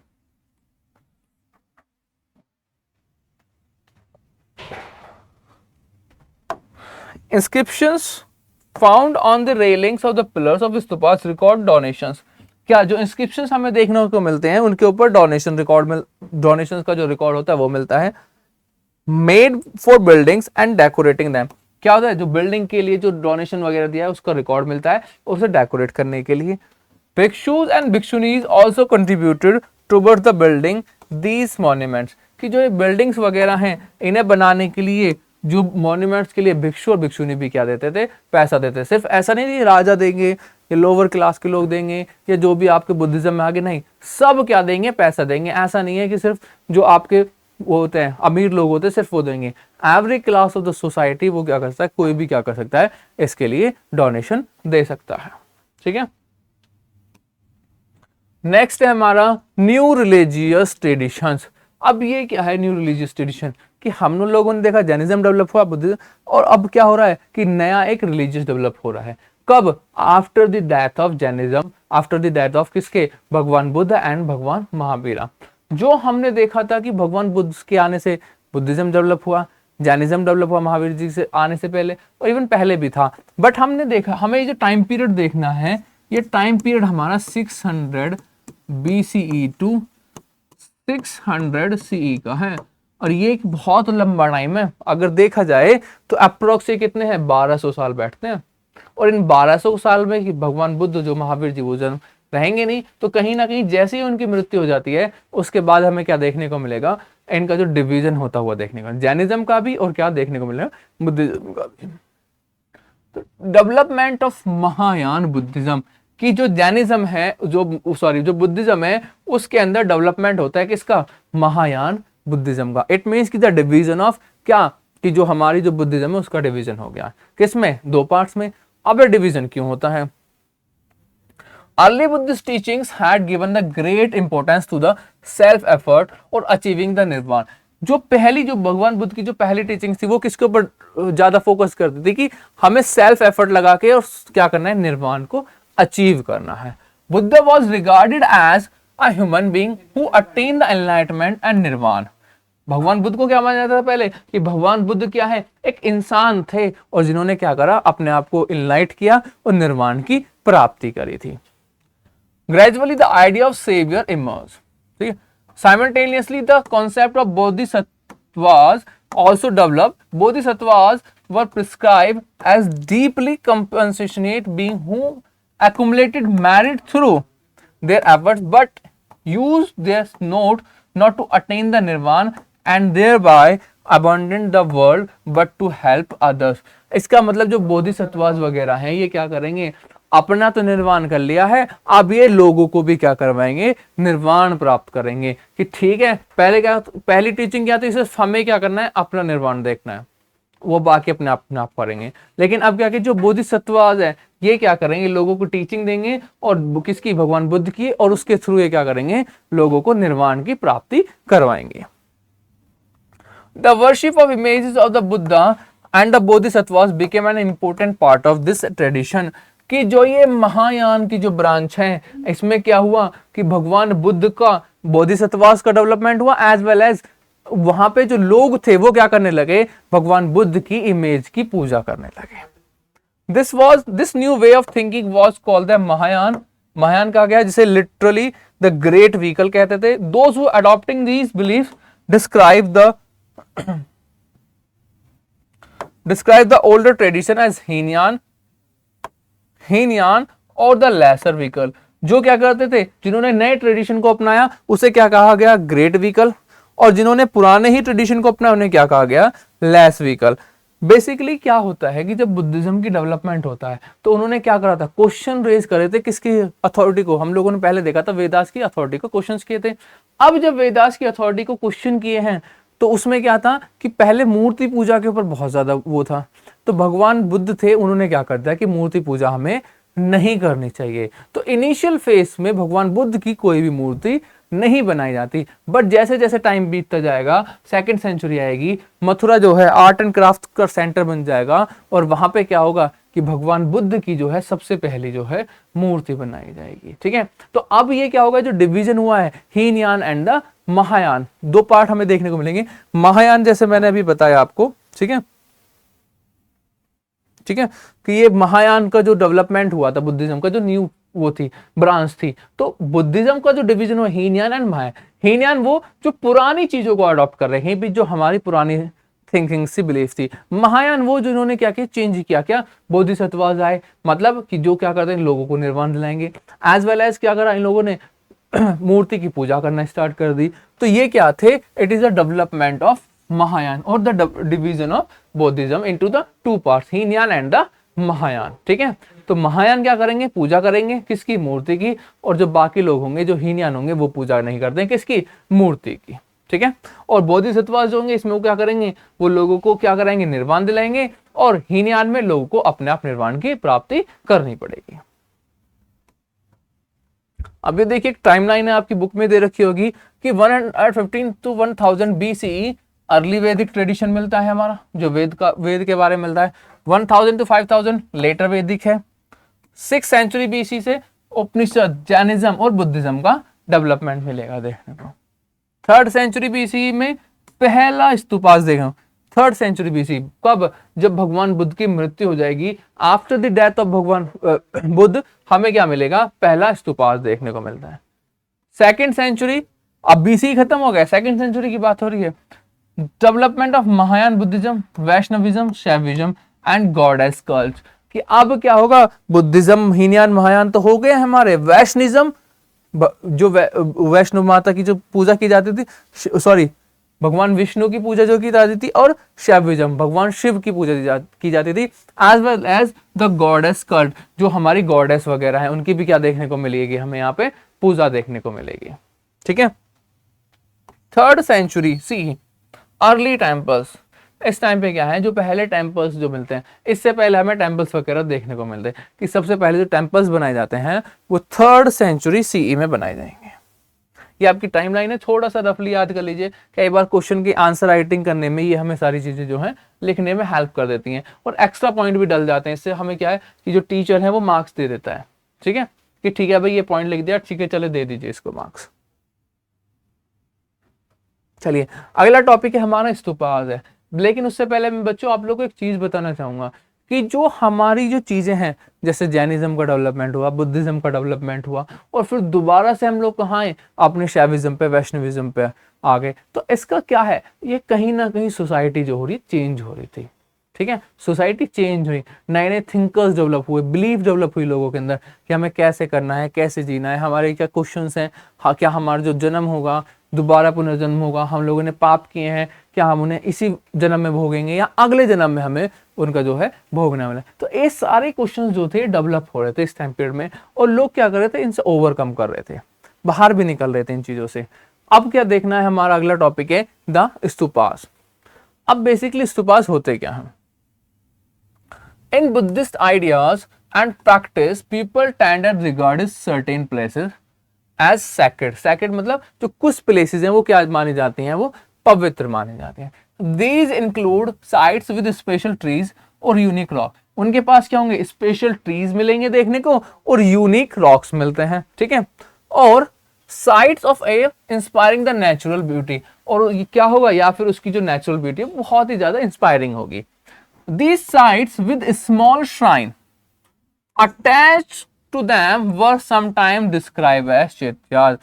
A: inscriptions found on the railings of the pillars of stupas record donations. क्या जो इंस्क्रिप्शंस हमें देखने को मिलते हैं उनके ऊपर डोनेशन रिकॉर्ड में, डोनेशंस का जो रिकॉर्ड होता है वो मिलता है। Made for buildings and decorating them. क्या होता है, जो बिल्डिंग के लिए जो डोनेशन वगैरह दिया है उसका रिकॉर्ड मिलता है उसे डेकोरेट करने के लिए। Bhikkhus and bhikkhunis also contributed towards the building these monuments. कि जो ये बिल्डिंग्स वगैरह हैं इन्हें बनाने के लिए जो मॉन्यूमेंट्स के लिए भिक्षु और भिक्षुनी भी क्या देते थे, पैसा देते थे। सिर्फ ऐसा नहीं कि राजा देंगे या लोअर क्लास के लोग देंगे या जो भी आपके बुद्धिज्म में आगे, नहीं, सब क्या देंगे, पैसा देंगे। ऐसा नहीं है कि सिर्फ जो आपके वो होते हैं अमीर लोग होते हैं सिर्फ वो देंगे। Every class of the society वो क्या कर सकता है, कोई भी क्या कर सकता है, इसके लिए डोनेशन दे सकता है। ठीक है, नेक्स्ट है हमारा न्यू रिलीजियस ट्रेडिशंस। अब ये क्या है न्यू रिलीजियस ट्रेडिशन, कि हम लोगों ने देखा जैनिज्म डेवलप हुआ, बुद्धिज्म, और अब क्या हो रहा है कि नया एक रिलीजियस डेवलप हो रहा है। कब? After the death of Jainism, after the death of किसके, भगवान बुद्ध एंड भगवान महावीरा। जो हमने देखा था कि भगवान बुद्ध के आने से बुद्धिज्म डेवलप हुआ, जैनिज्म डेवलप हुआ महावीर जी से आने से पहले, और इवन पहले भी था। बट हमने देखा, हमें ये जो टाइम पीरियड देखना है, ये टाइम पीरियड हमारा 600 BCE टू 600 CE का है, और ये एक बहुत लंबा टाइम है। अगर देखा जाए तो अप्रोक्स कितने हैं, 1200 साल बैठते हैं। और इन 1200 साल में कि भगवान बुद्ध जो महावीर जी वो जन्म रहेंगे नहीं, तो कहीं ना कहीं जैसे ही उनकी मृत्यु हो जाती है उसके बाद हमें क्या देखने को मिलेगा, इनका जो डिवीजन होता हुआ देखने को, जैनिज्म का भी और क्या देखने को मिलेगा, बुद्धिज्म का भी। तो डेवलपमेंट ऑफ महायान बुद्धिज्म, कि जो जैनिज्म है, जो बुद्धिज्म है उसके अंदर डेवलपमेंट होता है किसका, महायान बुद्धिज्म का। इट मीन्स कि द डिवीजन ऑफ क्या, कि जो हमारी जो बुद्धिज्म है उसका डिवीजन हो गया किसमें, 2 पार्ट्स में। अब ये डिवीजन क्यों होता है? Early Buddhist teachings had given the great importance to the self effort और अचीविंग द निर्वाण। जो पहली, जो भगवान बुद्ध की जो पहली टीचिंग थी वो किसके ऊपर ज्यादा फोकस करती थी, कि हमें सेल्फ एफर्ट लगा के और क्या करना है, निर्वाण को अचीव करना है। Buddha was regarded as a human being who attain the enlightenment and nirvana. भगवान बुद्ध को क्या माना जाता था पहले, कि भगवान बुद्ध क्या है, एक इंसान थे और जिन्होंने क्या करा, अपने आप को इनलाइट किया और निर्वाण की प्राप्ति करी थी। Gradually the idea of saviour emerge, ठीक है। Simultaneously the concept of Bodhisattvas also developed. Bodhisattvas were prescribed as deeply compassionate beings who accumulated merit through their efforts but used their note not to attain the nirvana and thereby abandon the world but to help others. इसका मतलब जो बोधिसत्वास वगैरह हैं ये क्या करेंगे, अपना तो निर्वाण कर लिया है, अब ये लोगों को भी क्या करवाएंगे, निर्वाण प्राप्त करेंगे। कि ठीक है, पहले क्या, पहली टीचिंग क्या थी, सिर्फ हमें क्या करना है, अपना निर्वाण देखना है, वो बाकी अपने आप करेंगे। लेकिन अब क्या कि जो बोधिसत्वास है ये क्या करेंगे, लोगों को टीचिंग देंगे, और किसकी, भगवान बुद्ध की, और उसके थ्रू ये क्या करेंगे, लोगों को निर्वाण की प्राप्ति करवाएंगे। The worship of images of the Buddha and the Bodhisattvas became an important part of this tradition. कि जो ये महायान की जो ब्रांच है इसमें क्या हुआ कि भगवान बुद्ध का, बोधिसत्वास का डेवलपमेंट हुआ, एज वेल एज वहां पे जो लोग थे वो क्या करने लगे, भगवान बुद्ध की इमेज की पूजा करने लगे। This new way of thinking was called the Mahayana. Mahayana कहा गया जिसे लिटरली द ग्रेट व्हीकल कहते थे। Those who adopting these beliefs describe the older tradition as Hinayana और द लेसर व्हीकल। जो क्या करते थे, जिन्होंने नए ट्रेडिशन को अपनाया उसे क्या कहा गया, ग्रेट व्हीकल, और जिन्होंने पुराने ही ट्रेडिशन को अपनाया उन्हें क्या कहा गया, लेस व्हीकल। बेसिकली क्या होता है कि जब बुद्धिज्म की डेवलपमेंट होता है तो उन्होंने क्या करा था, क्वेश्चन रेज करे थे किसकी अथॉरिटी को। हम लोगों ने पहले देखा था वेदास की अथॉरिटी को क्वेश्चन किए थे। अब जब वेदास की अथॉरिटी को क्वेश्चन किए हैं तो उसमें क्या था कि पहले मूर्ति पूजा के ऊपर बहुत ज्यादा वो था, तो भगवान बुद्ध थे, उन्होंने क्या कर दिया कि मूर्ति पूजा हमें नहीं करनी चाहिए। तो इनिशियल फेज में भगवान बुद्ध की कोई भी मूर्ति नहीं बनाई जाती। बट जैसे जैसे टाइम बीतता जाएगा, 2nd सेंचुरी आएगी, मथुरा जो है आर्ट एंड क्राफ्ट का सेंटर बन जाएगा, और वहां पे क्या होगा कि भगवान बुद्ध की जो है सबसे पहली जो है मूर्ति बनाई जाएगी। ठीक है, तो अब ये क्या होगा, जो डिवीजन हुआ है Hinayana and the Mahayana, 2 part हमें देखने को मिलेंगे। महायान जैसे मैंने अभी बताया आपको, ठीक है, ठीक है, कि ये महायान का जो डेवलपमेंट हुआ था, बुद्धिज्म का जो न्यू वो थी ब्रांच थी, तो बुद्धिज्म का जो डिवीजन हुआ हीनयान एंड महायान, हीनयान वो जो पुरानी चीजों को अडॉप्ट कर रहे हैं, भी जो हमारी पुरानी थिंकिंग सी बिलीफ थी, महायान वो जिन्होंने क्या किया, चेंज किया, क्या बोधिसत्वास आए, मतलब कि जो क्या करते हैं लोगों को निर्वाण दिलाएंगे, एज वेल एज क्या करा इन लोगों ने मूर्ति की पूजा करना स्टार्ट कर दी। तो ये क्या थे, it is a development of Mahayana और the division of Buddhism into the two parts, Hinayana and the Mahayana. ठीक है, तो महायान क्या करेंगे, पूजा करेंगे किसकी, मूर्ति की, और जो बाकी लोग होंगे जो हीनयान होंगे वो पूजा नहीं करते हैं किसकी, मूर्ति की। ठीक है, और बोधिसत्वास जो होंगे इसमें वो क्या करेंगे, वो लोगों को क्या कराएंगे, निर्वाण दिलाएंगे, और हीनयान में लोगों को अपने आप निर्वाण की प्राप्ति करनी पड़ेगी। अब ये देखिए एक टाइमलाइन है आपकी बुक में दे रखी होगी कि 115 to 1000 BCE अर्ली वैदिक ट्रेडिशन मिलता है हमारा, जो वेद के बारे में मिलता है। 1000 to 5000 लेटर वैदिक है। 6th सेंचुरी BC से उपनिषद, जैनिज्म और बुद्धिज्म का डेवलपमेंट मिलेगा देखने को। 3rd सेंचुरी BC में पहला स्तूपास देखा। 3rd सेंचुरी BC कब, जब भगवान बुद्ध की मृत्यु हो जाएगी, आफ्टर द डेथ ऑफ भगवान बुद्ध हमें क्या मिलेगा, पहला स्तूपास देखने को मिलता है। 2nd सेंचुरी, अब BC खत्म हो गया, 2nd सेंचुरी की बात हो रही है। Development of Mahayana Buddhism, Vaishnavism, Shaivism and goddess cult, कि अब क्या होगा, बुद्धिज्म, हीनयान, महायान तो हो गए हमारे, वैष्णविज्म जो वैष्णव माता की जो पूजा की जाती थी, सॉरी भगवान विष्णु की पूजा जो की जाती थी, और शैविज्म भगवान शिव की पूजा की जाती थी, as well as the goddess cult, जो हमारी गॉडेस वगैरह है उनकी भी क्या देखने को मिलेगी, हमें यहाँ पे पूजा देखने को मिलेगी। ठीक है, 3rd century CE early temples, इस टाइम पे क्या है, जो पहले टेम्पल्स जो मिलते हैं, इससे पहले हमें टेम्पल्स वगैरह देखने को मिलते हैं, कि सबसे पहले जो टेम्पल्स बनाए जाते हैं वो 3rd सेंचुरी CE में बनाए जाएंगे। ये आपकी टाइमलाइन है, थोड़ा सा रफली याद कर लीजिए, कई बार क्वेश्चन की आंसर राइटिंग करने में ये हमें सारी चीजें जो है लिखने में हेल्प कर देती हैं, और एक्स्ट्रा पॉइंट भी डल जाते हैं। इससे हमें क्या है कि जो टीचर है वो मार्क्स दे देता है। ठीक है, कि ठीक है भाई ये पॉइंट लिख दिया, ठीक है चले दे दीजिए इसको मार्क्स। चलिए अगला टॉपिक है हमारा स्तूपास है, लेकिन उससे पहले मैं बच्चों आप लोगों को एक चीज बताना चाहूंगा कि जो हमारी जो चीजें हैं, जैसे जैनिज्म का डेवलपमेंट हुआ, बुद्धिज्म का डेवलपमेंट हुआ, और फिर दोबारा से हम लोग कहाँ आए, अपने शैविज्म पे, वैष्णविज्म पे आ गए, तो इसका क्या है, ये कहीं ना कहीं सोसाइटी जो हो रही चेंज हो रही थी। ठीक है, सोसाइटी चेंज हुई, नए नए थिंकर्स डेवलप हुए, बिलीफ डेवलप हुई लोगों के अंदर कि हमें कैसे करना है, कैसे जीना है, हमारे क्या क्वेश्चंस हैं, हाँ क्या हमारा जो जन्म होगा, दोबारा पुनर्जन्म होगा, हम लोगों ने पाप किए हैं, क्या हम उन्हें इसी जन्म में भोगेंगे या अगले जन्म में हमें उनका जो है भोगना वाला है। तो ये सारे क्वेश्चंस जो थे डेवलप हो रहे थे इस टाइम पीरियड में, और लोग क्या कर रहे थे, इनसे ओवरकम कर रहे थे, बाहर भी निकल रहे थे इन चीजों से। अब क्या देखना है, हमारा अगला टॉपिक है द स्तूपास। अब बेसिकली स्तूपास होते क्या हैं, in Buddhist ideas and practice people tend and regard certain places as sacred. Sacred मतलब जो कुछ प्लेसेस हैं वो क्या मानी जाती हैं, वो पवित्र माने जाते हैं। These include sites with special trees और यूनिक रॉक। उनके पास क्या होंगे, स्पेशल ट्रीज मिलेंगे देखने को, और यूनिक रॉक्स मिलते हैं। ठीक है, और sites of A inspiring the natural beauty, और ये क्या होगा, या फिर उसकी जो नेचुरल ब्यूटी है बहुत ही ज्यादा इंस्पायरिंग होगी। These sites with a small shrine attached to them were sometimes described as chaityas,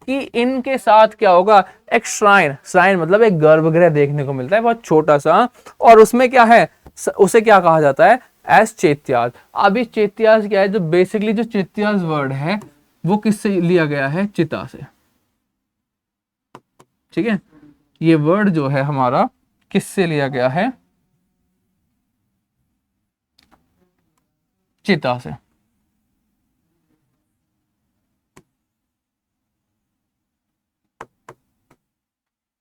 A: कि इनके साथ क्या होगा, एक श्राइन मतलब एक गर्भगृह देखने को मिलता है बहुत छोटा सा, और उसमें क्या है, उसे क्या कहा जाता है, एज चैत्याज। अभी चैत्याज क्या है, जो बेसिकली जो चैत्याज वर्ड है वो किससे लिया गया है, चिता से। ठीक है, ये वर्ड जो है हमारा किससे लिया गया है, चिता से।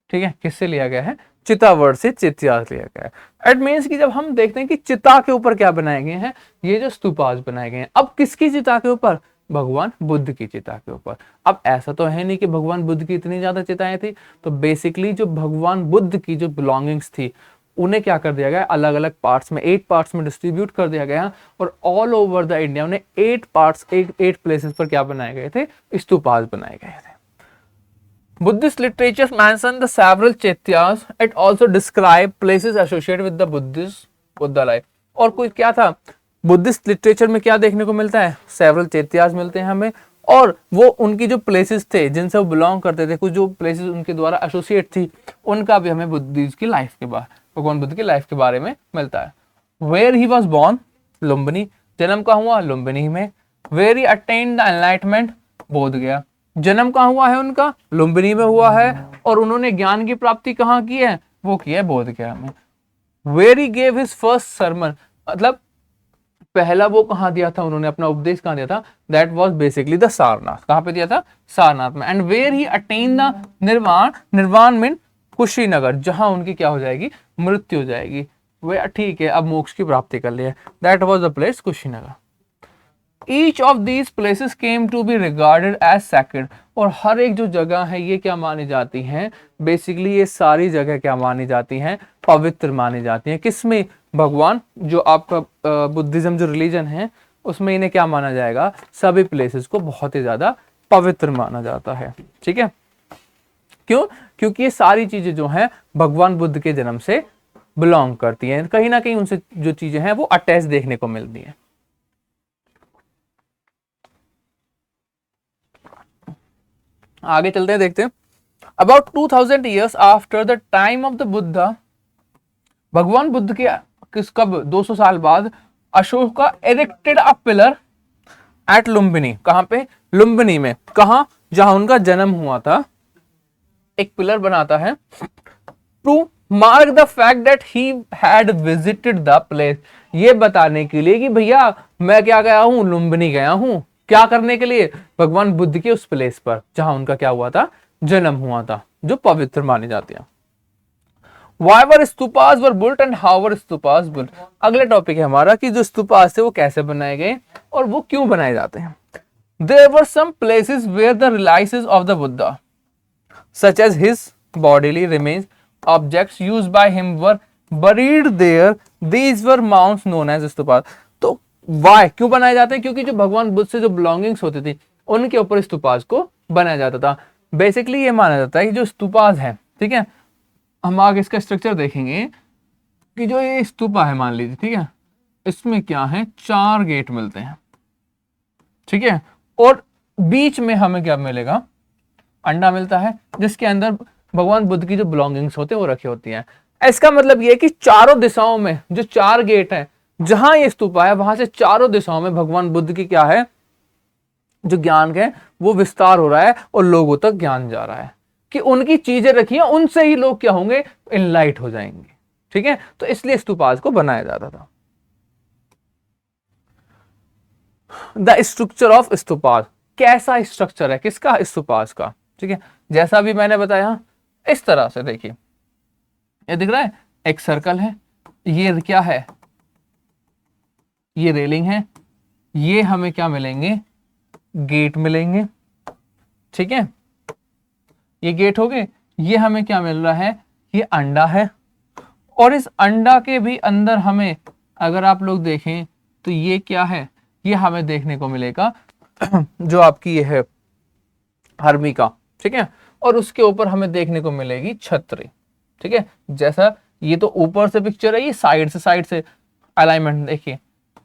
A: ठीक है, किससे लिया गया है, चिता वर्ड से चैत्याज लिया गया है। इट मींस कि जब हम देखते हैं कि चिता के ऊपर क्या बनाए गए हैं, ये जो स्तूपास बनाए गए हैं, अब किसकी चिता के ऊपर, भगवान बुद्ध की चिता के ऊपर। अब ऐसा तो है नहीं कि भगवान बुद्ध की इतनी ज्यादा चिताएं थी, तो बेसिकली जो भगवान बुद्ध की जो बिलोंगिंग्स थी उन्हें क्या कर दिया गया, अलग अलग पार्ट्स में, 8 पार्ट्स में डिस्ट्रीब्यूट कर दिया गया, और ऑल ओवर द इंडिया उन्हें 8 पार्ट्स, 8 प्लेसेस पर क्या बनाए गए थे, स्तूपास बनाए गए थे। Buddhist literature mention the several chaityas. It also describe places associated with the Buddha life. और कोई क्या था, बुद्धिस्ट लिटरेचर में क्या देखने को मिलता है, सेवरल चैत्यास मिलते हैं हमें, और वो उनकी जो प्लेसेस थे जिनसे वो बिलोंग करते थे, कुछ जो प्लेसेस उनके द्वारा एसोसिएट थी, उनका भी हमें बुद्धिस्ट की लाइफ के बारे, भगवान बुद्ध की लाइफ के बारे में मिलता है। Where he was born, Lumbini, जन्म कहाँ हुआ, लुम्बिनी में। Where he attend the enlightenment, Bodh Gaya, जन्म कहाँ हुआ है उनका, लुम्बिनी में हुआ है, और उन्होंने ज्ञान की प्राप्ति कहाँ की है, वो की है बोध गया में। Where he gave his first sermon, मतलब पहला वो कहाँ दिया था उन्होंने, अपना उपदेश कहाँ दिया था, that was basically the Sarnath, कहाँ पे दिया था, सारनाथ में। And where he attain the nirvana, nirvana mean Kushinagar, जहां उनकी क्या हो जाएगी, मृत्यु हो जाएगी, वे ठीक है अब मोक्ष की प्राप्ति कर लिया, that was the place Kushinagar. Each of these places came to be regarded as sacred, और हर एक जो जगह है ये क्या मानी जाती हैं, बेसिकली ये सारी जगह क्या मानी जाती हैं, पवित्र मानी जाती हैं। किसमें, भगवान जो आपका बुद्धिज्म जो रिलीजन है उसमें इन्हें क्या माना जाएगा, सभी प्लेसेस को बहुत ही ज्यादा पवित्र माना जाता है। ठीक है, क्यों, क्योंकि ये सारी चीजें जो हैं भगवान बुद्ध के जन्म से बिलोंग करती हैं, कहीं ना कहीं उनसे जो चीजें हैं वो अटैच देखने को मिलती हैं। आगे चलते हैं, देखते हैं। About 2000 years after the time of the Buddha, भगवान बुद्ध के कब 200 साल बाद अशोक का एरेक्टेड अ पिलर एट लुम्बिनी, कहां पे, लुम्बिनी में, कहां, जहां उनका जन्म हुआ था, एक पिलर बनाता है to mark the fact that he had visited the place, ये बताने के लिए कि भैया मैं क्या गया हूं, लुम्बिनी गया हूं, क्या करने के लिए, भगवान बुद्ध के उस प्लेस पर जहां उनका क्या हुआ था, जन्म हुआ था, जो पवित्र मानी जाती है। Why were stupas were built and how were stupas built, अगला टॉपिक है हमारा कि जो स्तूपास थे वो कैसे बनाए गए और वो क्यों बनाए जाते हैं। There were some places where the relics of the Buddha, such as his bodily remains, objects used by him were buried there. These were mounds known as stupas. तो why, क्यों बनाए जाते हैं, क्योंकि जो भगवान बुद्ध से जो बिलोंगिंग्स होती थी उनके ऊपर स्तूपास को बनाया जाता था। बेसिकली ये माना जाता है कि जो स्तूपास है, ठीक है, हम आगे इसका स्ट्रक्चर देखेंगे कि जो ये स्तूपा है मान लीजिए, ठीक है, इसमें क्या है, 4 गेट मिलते हैं, ठीक है, और बीच में हमें क्या मिलेगा, अंडा मिलता है जिसके अंदर भगवान बुद्ध की जो बिलोंगिंग्स होते हैं वो रखी होती हैं। इसका मतलब ये है कि चारों दिशाओं में जो 4 गेट हैं, जहां ये स्तूपा है वहां से चारों दिशाओं में भगवान बुद्ध की क्या है, जो ज्ञान है वो विस्तार हो रहा है और लोगों तक ज्ञान जा रहा है कि उनकी चीजें रखी हैं, उनसे ही लोग क्या होंगे, इनलाइट हो जाएंगे। ठीक है, तो इसलिए स्तूपास को बनाया जाता था। द स्ट्रक्चर ऑफ स्तूपास, कैसा स्ट्रक्चर है किसका, स्तूपास का। ठीक है, जैसा भी मैंने बताया इस तरह से देखिए, ये दिख रहा है, एक सर्कल है, ये क्या है, ये रेलिंग है, ये हमें क्या मिलेंगे, गेट मिलेंगे। ठीक है, ये गेट हो गए, ये हमें क्या मिल रहा है, ये अंडा है, और इस अंडा के भी अंदर हमें अगर आप लोग देखें तो ये क्या है, ये हमें देखने को मिलेगा जो आपकी ये है हर्मिका। ठीक है, और उसके ऊपर हमें देखने को मिलेगी छतरी। ठीक है, जैसा ये तो ऊपर से पिक्चर है, ये साइड से अलाइनमेंट देखिए,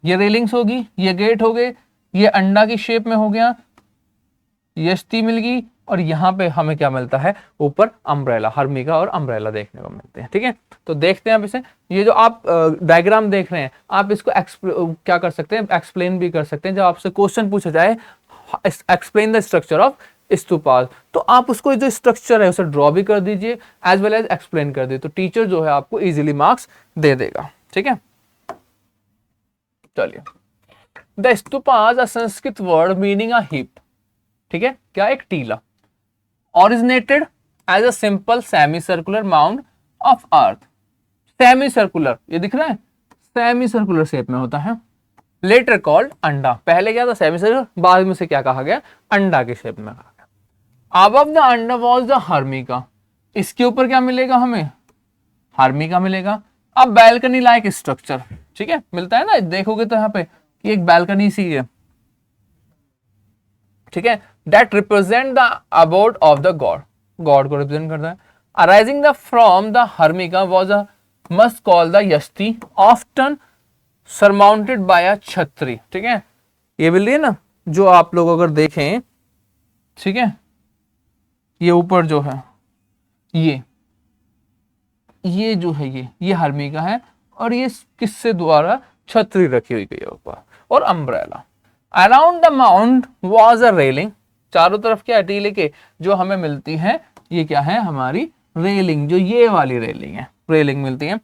A: ये रेलिंग्स होगी, ये गेट हो गए, ये अंडा की शेप में हो गया, यष्टि मिल गई, और यहाँ पे हमें क्या मिलता है, ऊपर अम्ब्रेला, हर्मिका और अम्ब्रेला देखने को मिलते हैं। ठीक है, तो देखते हैं अब इसे, ये जो आप डायग्राम देख रहे हैं, आप इसको क्या कर सकते हैं, एक्सप्लेन भी कर सकते हैं। जब आपसे क्वेश्चन पूछा जाए explain the structure of stupas, तो आप उसको जो स्ट्रक्चर है उसे ड्रॉ भी कर दीजिए एज वेल एज एक्सप्लेन कर दीजिए, तो टीचर जो है आपको इजीली मार्क्स दे देगा। ठीक है, चलिए, the stupas a Sanskrit word meaning a heap. ठीक है, क्या, एक टीला। Originated as a simple semi-circular mound of earth, semi-circular, ये दिख रहा है, semi-circular शेप में होता है। Later called अंडा, पहले क्या था, semi-circular, बाद में से क्या कहा गया, अंडा के शेप में कहा गया। Above the अंडा was the हर्मिका, इसके ऊपर क्या मिलेगा हमें, हर्मिका मिलेगा। अब बैल्कनी लाइक स्ट्रक्चर, ठीक है, मिलता है ना, देखोगे तो यहाँ पे एक बैल्कनी सी है। ठीक है, that represent the abode of the god, god को represent करता है। arising the from the harmika was a must call the yasti, often surmounted by a chhatri, ठीक है। ये बिल्ली है ना, जो आप लोग अगर देखें, ठीक है, ये ऊपर जो है ये जो है ये हर्मी का है, और ये किससे द्वारा छतरी रखी हुई गई है ऊपर, और umbrella. Around the mount was a railing, चारों तरफ क्या टीले के जो हमें मिलती है, ये क्या है हमारी रेलिंग, जो ये वाली रेलिंग है, रेलिंग मिलती है।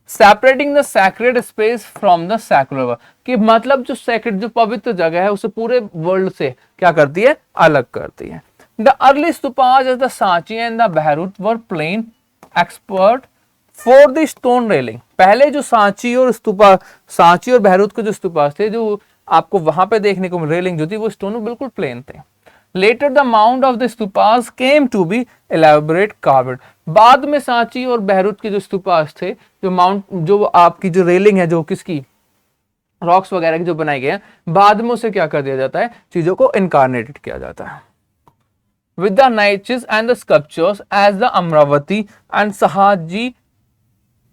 A: Separating the sacred space from the secular world, कि मतलब जो सैक्रेड जो पवित्र जगह है उसे पूरे वर्ल्ड से क्या करती है, अलग करती है। The early stupas as the Sanchi and the बहरूच were plain except for the stone railing. पहले जो सांची और बहरूच के जो स्तूपास थे, जो आपको वहां पे देखने को रेलिंग जो थी वो स्टोन बिल्कुल प्लेन थे। Later the mount of the stupas came to be elaborate carved, बाद में सांची और बहरूच के जो स्तूपास थे, जो माउंट जो आपकी जो रेलिंग है, जो किसकी रॉक्स वगैरह की जो बनाई गई है, बाद में उसे क्या कर दिया जाता है, चीजों को इनकारनेटेड किया जाता है। With the niches and the sculptures as the Amaravati and Shahji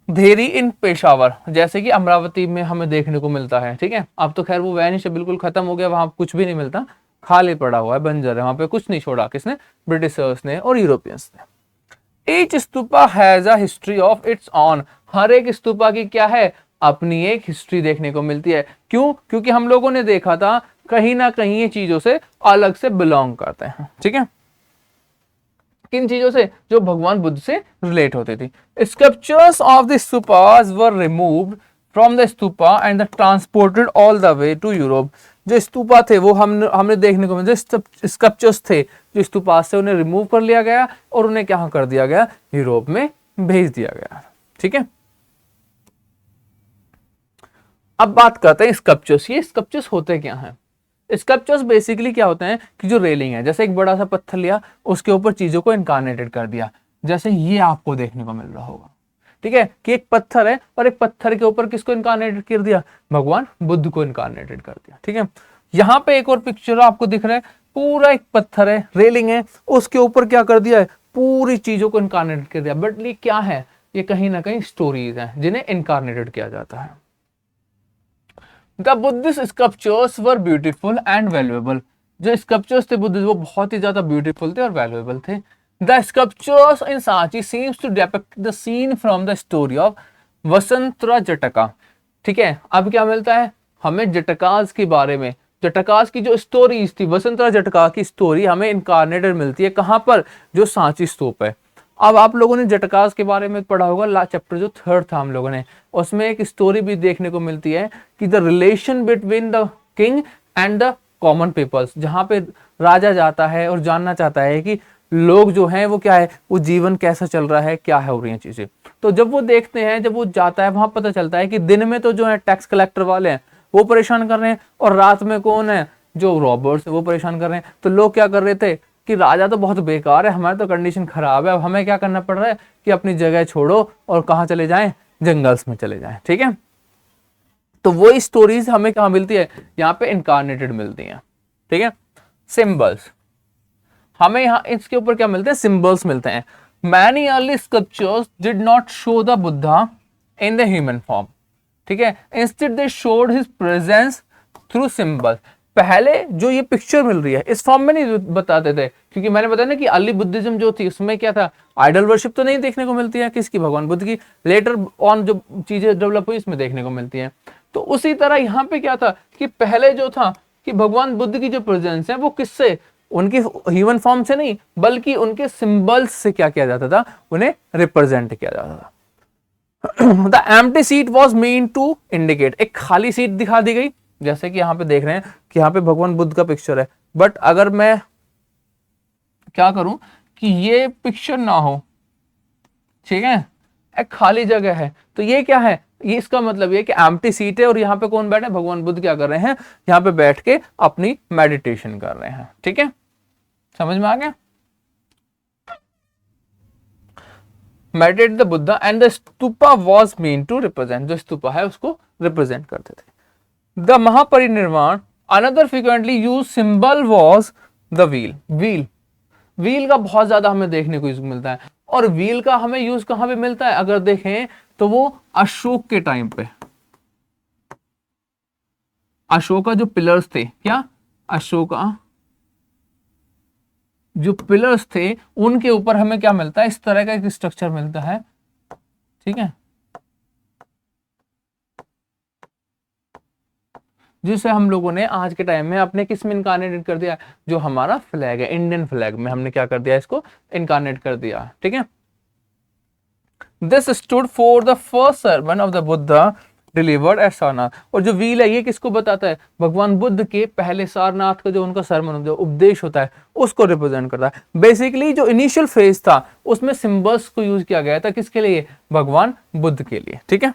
A: Dheri in Peshawar, जैसे कि अमरावती में हमें देखने को मिलता है, ठीक है। अब तो खैर वो वैनिश बिल्कुल खत्म हो गया, वहां कुछ भी नहीं मिलता, खाली पड़ा हुआ है, बंजर है, वहां पे कुछ नहीं छोड़ा, किसने, ब्रिटिशर्स ने और यूरोपियंस ने। Each stupa has a history of its own, हर एक स्तूपा की क्या है, अपनी एक हिस्ट्री देखने को मिलती है। क्यों? क्योंकि हम लोगों ने देखा था कहीं ना कहीं ये चीजों से अलग से बिलोंग करते हैं, ठीक है। किन चीजों से, जो भगवान बुद्ध से रिलेट होती थी। Sculptures of the stupas were removed from the stupa and transported all the way to Europe, जो स्तूपा थे वो हमने देखने को मिले, स्कल्पचर्स थे जो स्तूपा से उन्हें रिमूव कर लिया गया और उन्हें क्या कर दिया गया, यूरोप में भेज दिया गया, ठीक है। अब बात करते हैं स्कल्पचर्स। ये स्कल्पचर्स होते क्या हैं? स्कल्पचर्स बेसिकली क्या होते हैं कि जो रेलिंग है, जैसे एक बड़ा सा पत्थर लिया, उसके ऊपर चीजों को इनकारनेटेड कर दिया, जैसे ये आपको देखने को मिल रहा होगा, ठीक है, कि एक पत्थर है और एक पत्थर के ऊपर किसको इनकारनेटेड कर दिया, भगवान बुद्ध को इनकारनेटेड कर दिया, ठीक है। यहाँ पे एक और पिक्चर आपको दिख रहा है, पूरा एक पत्थर है, रेलिंग है, उसके ऊपर क्या कर दिया है, पूरी चीजों को इनकारनेटेड कर दिया। बट ये क्या है, ये कहीं ना कहीं स्टोरीज हैं जिन्हें इनकारनेटेड किया जाता है। The Buddhist sculptures were beautiful and valuable, जो स्कल्पचर्स थे बुद्ध वो बहुत ही ज्यादा ब्यूटीफुल थे और वैल्यूएबल थे। The sculptures in Sanchi seems to depict the scene from the story of वसंतरा जटका, ठीक है। अब क्या मिलता है हमें जटकास के बारे में, जटकास की जो स्टोरीज थी, वसंतरा जटका की स्टोरी हमें इनकारनेटेड मिलती है, कहां पर, जो सांची स्तूप है। अब आप लोगों ने जटकास के बारे में पढ़ा होगा, चैप्टर जो 3rd था हम लोगों ने, उसमें एक स्टोरी भी देखने को मिलती है कि the relation between the king and the common peoples, जहां पे राजा जाता है और जानना चाहता है कि लोग जो हैं वो क्या है, वो जीवन कैसा चल रहा है, क्या है हो रही है चीजें। तो जब वो देखते हैं, जब वो जाता है, वहां पता चलता है कि दिन में तो जो है टैक्स कलेक्टर वाले हैं वो परेशान कर रहे हैं, और रात में कौन है, जो रॉबर्स वो परेशान कर रहे हैं। तो लोग क्या कर रहे थे कि राजा तो बहुत बेकार है, हमारी तो कंडीशन खराब है, अब हमें क्या करना पड़ रहा है कि अपनी जगह छोड़ो और कहां चले जाएं, जंगल्स में चले जाएं, ठीक है। तो वो स्टोरीज हमें कहां मिलती है, यहाँ पे इनकारनेटेड मिलती हैं, ठीक है। सिंबल्स, हमें यहाँ इसके ऊपर क्या मिलते हैं, सिंबल्स मिलते हैं। Many early sculptures did not show the Buddha in the human form, ठीक है, instead they showed his presence through symbols. पहले जो ये पिक्चर मिल रही है इस फॉर्म में नहीं बताते थे, क्योंकि मैंने बताया ना कि अर्ली बुद्धिज्म जो थी उसमें क्या था, आइडल वर्शिप तो नहीं देखने को मिलती है, किसकी, भगवान बुद्ध की। लेटर ऑन जो चीजें डेवलप हुई इसमें देखने को मिलती है। तो उसी तरह यहाँ पे क्या था कि पहले जो था कि भगवान बुद्ध की जो प्रेजेंस है वो किससे, उनकी ह्यूमन फॉर्म से नहीं, बल्कि उनके सिंबल्स से क्या किया जाता था, उन्हें रिप्रेजेंट किया जाता था। The empty seat was mean to indicate, एक खाली सीट दिखा दी गई, जैसे कि यहाँ पे देख रहे हैं कि यहाँ पे भगवान बुद्ध का पिक्चर है, बट अगर मैं क्या करूं कि ये पिक्चर ना हो, ठीक है, एक खाली जगह है, तो ये क्या है, ये इसका मतलब ये कि एम्प्टी सीट है और यहाँ पे कौन बैठे, भगवान बुद्ध क्या कर रहे हैं, यहाँ पे बैठ के अपनी मेडिटेशन कर रहे हैं, ठीक है, समझ में आ गया। Meditate the Buddha and the stupa was mean to represent, जो स्तूपा है उसको रिप्रेजेंट करते थे। The Mahaparinirvana another frequently use symbol was the wheel, wheel का बहुत ज्यादा हमें देखने को मिलता है, और व्हील का हमें यूज कहां पे मिलता है, अगर देखें तो वो अशोक के टाइम पे, अशोका जो पिलर्स थे, क्या अशोका जो पिलर्स थे उनके ऊपर हमें क्या मिलता है, इस तरह का एक स्ट्रक्चर मिलता है, ठीक है, जिसे हम लोगों ने आज के टाइम में अपने किस में इनकारनेट कर दिया, जो हमारा फ्लैग है, इंडियन फ्लैग में हमने क्या कर दिया, इसको इनकारनेट कर दिया, ठीक है। This stood for the first sermon of the Buddha delivered eight Sarnath. और जो व्हील है ये किसको बताता है, भगवान बुद्ध के पहले सारनाथ का जो उनका सरमन जो उपदेश होता है उसको रिप्रेजेंट करता है। बेसिकली जो इनिशियल फेज था उसमें सिंबल्स को यूज किया गया था, किसके लिए, भगवान बुद्ध के लिए, ठीक है।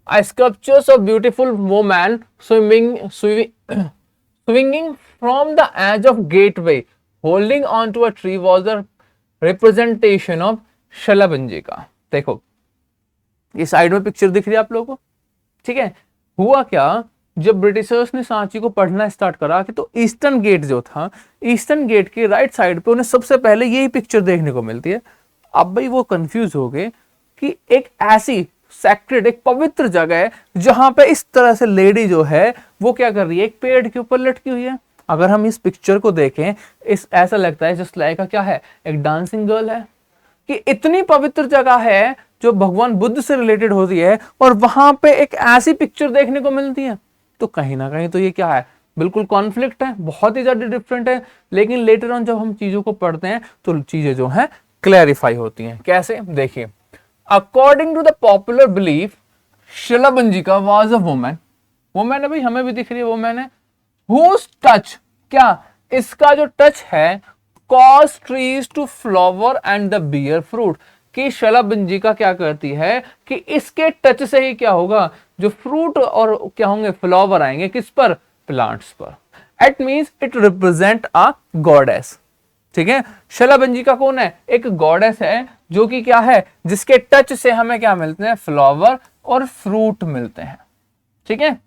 A: Sculptures of beautiful woman swinging from the edge of gateway holding on to a tree was the representation of शलभंजिका। देखो ये साइड में पिक्चर दिख रही है आप लोगों को, ठीक है। हुआ क्या, जब ब्रिटिशर्स ने सांची को पढ़ना स्टार्ट करा कि तो ईस्टर्न गेट जो था, ईस्टर्न गेट के राइट साइड पे उन्हें सबसे पहले यही पिक्चर देखने को मिलती है। अब भाई वो कंफ्यूज हो गए कि एक ऐसी सैक्रेड, एक पवित्र जगह है जहां पे इस तरह से लेडी जो है वो क्या कर रही है, एक पेड़ के ऊपर लटकी हुई है। अगर हम इस पिक्चर को देखें, इस ऐसा लगता है जस्ट लाइक क्या है, एक डांसिंग गर्ल है, कि इतनी पवित्र जगह है जो भगवान बुद्ध से रिलेटेड होती है और वहां पे एक ऐसी पिक्चर देखने को मिलती है। तो कहीं ना कहीं तो ये क्या है, बिल्कुल कॉन्फ्लिक्ट है, बहुत ही ज्यादा डिफरेंट है। लेकिन लेटर ऑन जब हम चीजों को पढ़ते हैं तो चीजें जो है क्लैरिफाई होती हैं। कैसे, देखिए, according to the popular belief shalabhanjika was a woman, woman है भाई, हमें भी दिख रही है वुमन है, हुज टच, क्या इसका जो टच है, cause trees to flower and the bear fruit, कि शलभंजिका क्या करती है कि इसके टच से ही क्या होगा, जो फ्रूट और क्या होंगे, फ्लावर आएंगे, किस पर, प्लांट्स पर। It means it represent a goddess, ठीक है। शलभंजिका कौन है, एक गॉडेस है जो कि क्या है, जिसके टच से हमें क्या मिलते हैं, फ्लावर और फ्रूट मिलते हैं, ठीक है।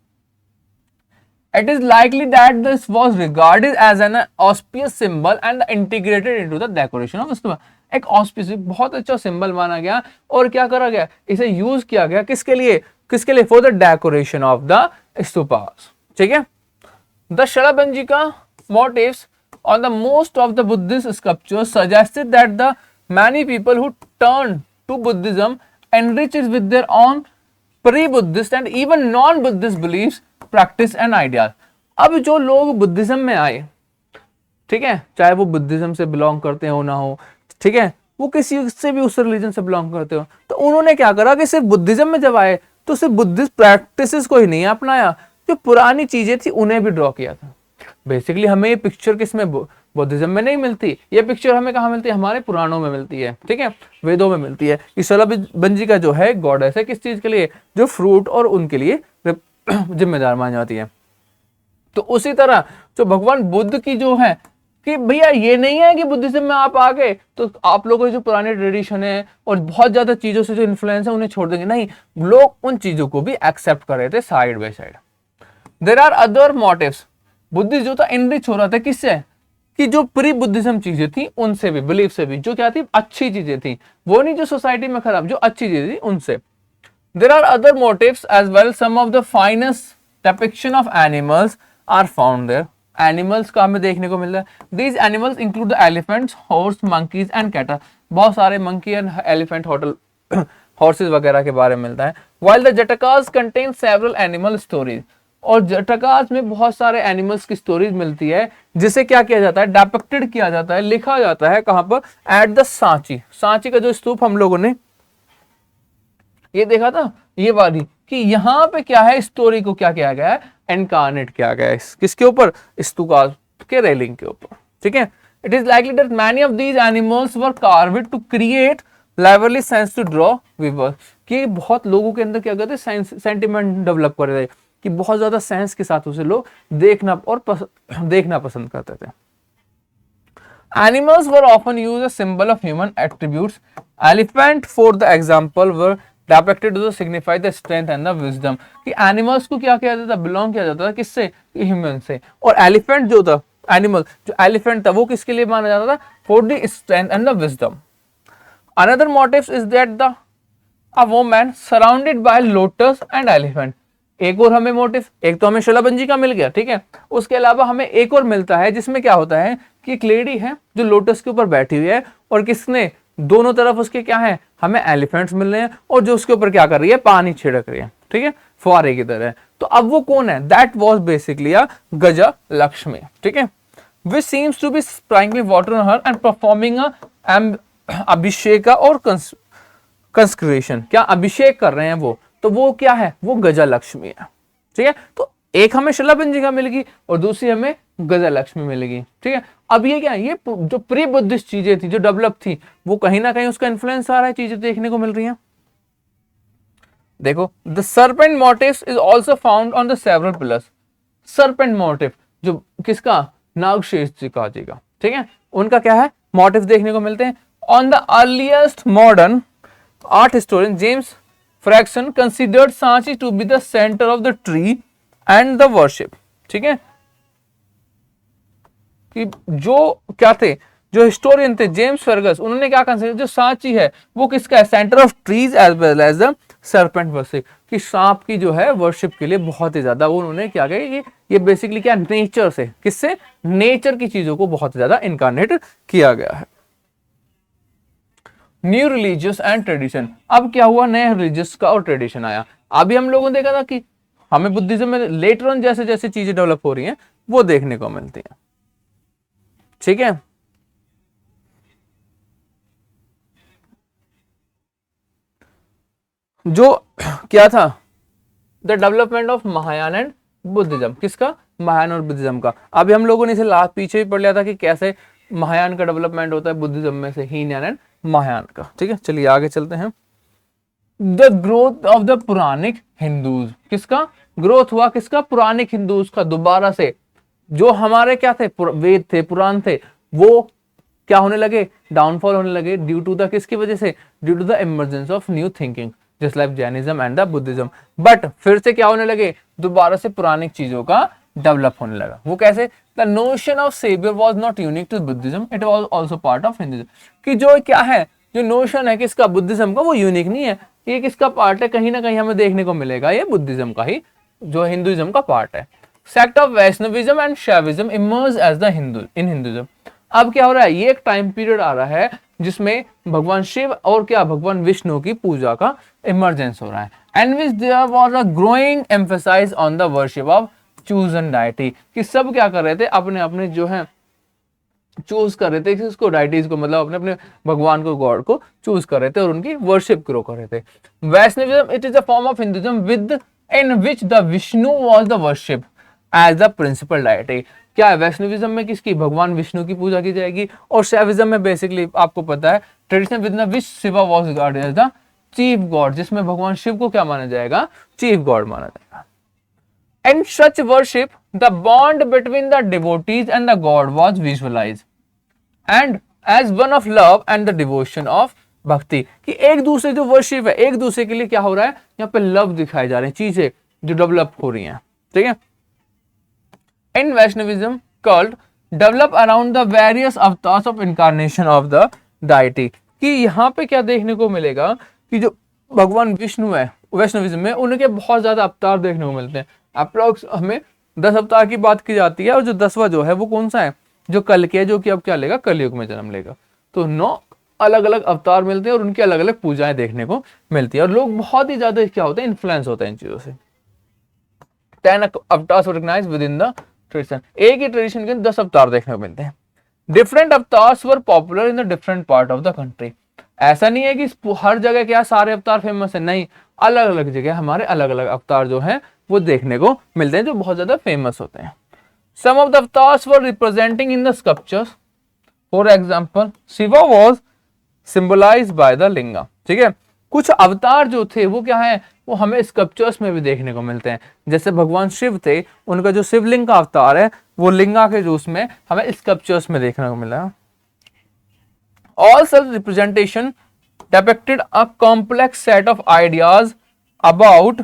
A: It is likely that this was regarded as an auspicious symbol and integrated into the decoration of stupa। एक auspicious, बहुत अच्छा सिंबल माना गया और क्या करा गया, इसे यूज किया गया किसके लिए, किसके लिए, for the decoration of the stupas, ठीक है। The shalabhanjika motifs on the most of the Buddhist sculptures suggested that the many people who turned to Buddhism enriched with their own pre-Buddhist and even non-Buddhist beliefs, practice and ideas। अब जो लोग Buddhism में आए, ठीक है, चाहे वो Buddhism से बिलोंग करते हो ना हो, ठीक है, वो किसी से भी उस रिलीजन से बिलोंग करते हो, तो उन्होंने क्या करा कि सिर्फ बुद्धिज्म में जब आए तो सिर्फ बुद्धिस्ट प्रैक्टिसेस को ही नहीं अपनाया, जो पुरानी चीजें थी उन्हें भी ड्रॉ किया था। बेसिकली हमें ये पिक्चर किसमें, बुद्धिज्म में नहीं मिलती, ये पिक्चर हमें कहाँ मिलती है, हमारे पुराणों में मिलती है, ठीक है, वेदों में मिलती है। कि शलभंजिका जो है गॉडेस है किस चीज के लिए, जो फ्रूट और उनके लिए जिम्मेदार मानी जाती है। तो उसी तरह जो भगवान बुद्ध की जो है, कि भैया ये नहीं है कि बुद्धिज्म में आप आ गए तो आप लोगों के जो पुराने ट्रेडिशन है और बहुत ज्यादा चीजों से जो इन्फ्लुएंस है उन्हें छोड़ देंगे, नहीं, लोग उन चीजों को भी एक्सेप्ट कर रहे थे side by side. There are other motives, Buddhism जो था इनरिच हो रहा था किससे, कि जो प्री बुद्धिज्म चीजें थी उनसे भी, बिलीफ से भी, जो क्या थी, अच्छी चीजें थी, वो नहीं जो सोसाइटी में खराब, जो अच्छी चीजें थी उनसे। There are other motifs as well. Some of the finest depiction of animals are found there. Animals का हमें देखने को मिल रहा है। These animals include the elephants, horse, monkeys and cattle। बहुत सारे monkey and elephant, horses वगैरह के बारे में मिलता है। While the Jatakas contain several animal stories। और जटकास में बहुत सारे एनिमल्स की स्टोरीज मिलती है, जिसे क्या किया जाता है, डिपिक्टेड किया जाता है, लिखा जाता है, कहां पर, एट द सांची। सांची का जो स्तूप हम लोगों ने ये देखा था, ये वाली, कि यहाँ पे क्या है, स्टोरी को क्या किया गया है, इनकारनेट किया गया है, किसके ऊपर, स्तूपा के रेलिंग के ऊपर, ठीक है। It is likely that many of these animals were carved to create lively sense to draw viewer, कि बहुत लोगों के अंदर क्या करते, सेंटिमेंट डेवलप कर रहे थे, कि बहुत ज्यादा सेंस के साथ उसे लोग देखना और देखना पसंद करते थे। Animals were often used as symbol of human attributes. Elephant, for the example, were depicted to signify the strength and the wisdom। कि एनिमल्स को क्या किया जाता था, बिलोंग किया जाता था किससे, ह्यूमन से। और एलिफेंट जो था, एनिमल जो एलिफेंट था, वो किसके लिए माना जाता था, for the strength and the wisdom. Another motive is that the a woman surrounded by lotus and elephant. एक और हमें मोटिव, एक तो हमें शलभंजी का मिल गया, ठीक है, उसके अलावा हमें एक और मिलता है जिसमें क्या होता है कि एक लेडी है जो लोटस के ऊपर बैठी हुई है और किसने दोनों तरफ उसके क्या है, हमें एलिफेंट्स मिल रहे हैं और जो उसके ऊपर क्या कर रही है, पानी छिड़क रही है, ठीक है, फुहारे की तरह। तो अब वो कौन है, दैट वॉज बेसिकली अ गजा लक्ष्मी, ठीक है, which seems to be sprinkling water on her and performing a अभिषेक और कंस्क्रेशन, क्या अभिषेक कर रहे हैं वो, तो वो क्या है, वो गजा लक्ष्मी है, ठीक है। तो एक हमें शलभंजिका मिलेगी और दूसरी हमें गजा लक्ष्मी मिलेगी, ठीक है। अब ये क्या है, ये जो प्री बुद्धिस्ट चीजें थी जो डेवलप थी वो कहीं ना कहीं उसका इन्फ्लुएंस आ रहा है, चीजें देखने को मिल रही हैं। देखो, the serpent motif is also found on the several pillars. Serpent motif जो किसका, नागशेष जी का, ठीक है, उनका क्या है, मोटिव देखने को मिलते हैं। On the earliest modern art historian James Fergusson considered Sanchi to be the centre of the tree and the worship, ठीक है, कि जो क्या थे, जो हिस्टोरियन थे जेम्स फर्गस, उन्होंने क्या कंसिडर, जो सांची है वो किसका है, centre of trees as well as the serpent worship, कि सांप की जो है वर्शिप के लिए बहुत ही ज्यादा वो उन्होंने क्या कहा, ये बेसिकली क्या नेचर से, किससे, नेचर की चीजों को बहुत ज्यादा इनकारनेट किया गया है। न्यू रिलीजियस एंड ट्रेडिशन, अब क्या हुआ, नया रिलीजियस का और ट्रेडिशन आया। अभी हम लोगों ने देखा था कि हमें बुद्धिज्म में लेटर ऑन जैसे जैसे चीजें डेवलप हो रही हैं वो देखने को मिलती हैं, ठीक है। जो क्या था, the development of Mahayana and Buddhism, किसका, महायान और बुद्धिज्म का। अभी हम लोगों ने इसे लास्ट पीछे भी पढ़ लिया था कि कैसे महायान का डेवलपमेंट होता है बुद्धिज्म में से, हीनयान एंड महायान का, ठीक है। चलिए आगे चलते हैं। The growth of the Puranic Hindus, किसका ग्रोथ हुआ, किसका, पुरानिक हिंदूज का, दोबारा से जो हमारे क्या थे, वेद थे, पुराण थे, वो क्या होने लगे, डाउनफॉल होने लगे, ड्यू टू द किसकी वजह से, due to the emergence of new thinking just like Jainism and the Buddhism. But फिर से क्या होने लगे, दोबारा से पुरानी चीजों का डेवलप होने लगा। वो कैसे, the notion of saviour was not unique to Buddhism, it was also part of Hinduism, कि जो क्या है, जो नोशन है किसका, बुद्धिज्म का, वो यूनिक नहीं है, ये किसका पार्ट है, कहीं ना कहीं हमें देखने को मिलेगा ये बुद्धिज्म का ही, जो हिंदुइज्म का पार्ट है। Sect of Vaishnavism and Shaivism emerge as the Hindu in Hinduism. अब क्या हो रहा है, ये एक टाइम पीरियड आ रहा है जिसमें भगवान शिव और क्या, भगवान विष्णु की पूजा का इमर्जेंस हो रहा है, and which there was a growing emphasise on the worship of chosen deity, कि सब क्या कर रहे थे, अपने अपने जो है चूज कर रहे थे किसको, डाइटीज को, मतलब अपने अपने भगवान को, गॉड को चूज कर रहे थे और उनकी वर्शिप ग्रो कर रहे थे। Vaishnavism it is a form of Hinduism within which the Vishnu was the worship as the principal deity. क्या है, वैष्णविज्म में किसकी, भगवान विष्णु की पूजा की जाएगी, और शैविज्म में बेसिकली आपको पता है tradition with which Shiva was god as the chief god, जिसमें भगवान शिव को क्या माना जाएगा, चीफ गॉड माना जाएगा। In such worship, the bond between the devotees and the God was visualized, and as one of love and the devotion of भक्ति, कि एक दूसरे जो वर्शिप है, एक दूसरे के लिए क्या हो रहा है, यहाँ पे लव दिखाए जा रहे हैं, चीजें जो डेवलप हो रही हैं, ठीक है। In Vaishnavism, cult develop around the various avatars of incarnation of the deity, कि यहाँ पे क्या देखने को मिलेगा कि जो भगवान विष्णु है वैष्णविज्म में, उनके बहुत ज्यादा अवतार देखने को मिलते हैं। अप्रोक्स हमें 10 अवतार की बात की जाती है, और जो 10वां जो है वो कौन सा है, जो कल के है, जो कि अब क्या लेगा, कलयुग में जन्म लेगा। तो 9 अलग अलग अवतार मिलते हैं और उनकी अलग अलग पूजाएं देखने को मिलती है, और लोग बहुत ही ज्यादा क्या होते हैं, इन्फ्लुएंस होते हैं इन चीजों से। 10 avatars recognised within the tradition, एक ही ट्रेडिशन के 10 अवतार देखने को मिलते हैं। Different avatars were popular in the different part of the country, ऐसा नहीं है कि हर जगह क्या सारे अवतार फेमस है, नहीं, अलग अलग जगह हमारे अलग अलग अवतार जो हैं वो देखने को मिलते हैं जो बहुत ज्यादा फेमस होते हैं। Some of the avatars were representing in the sculptures, for example Shiva was symbolised by the linga, ठीक है। कुछ अवतार जो थे वो क्या है, वो हमें स्कल्पचर्स में भी देखने को मिलते हैं। जैसे भगवान शिव थे, उनका जो शिवलिंग का अवतार है वो लिंगा के रूप में हमें स्कल्पचर्स में देखने को मिला। All such representation depicted a complex set of ideas about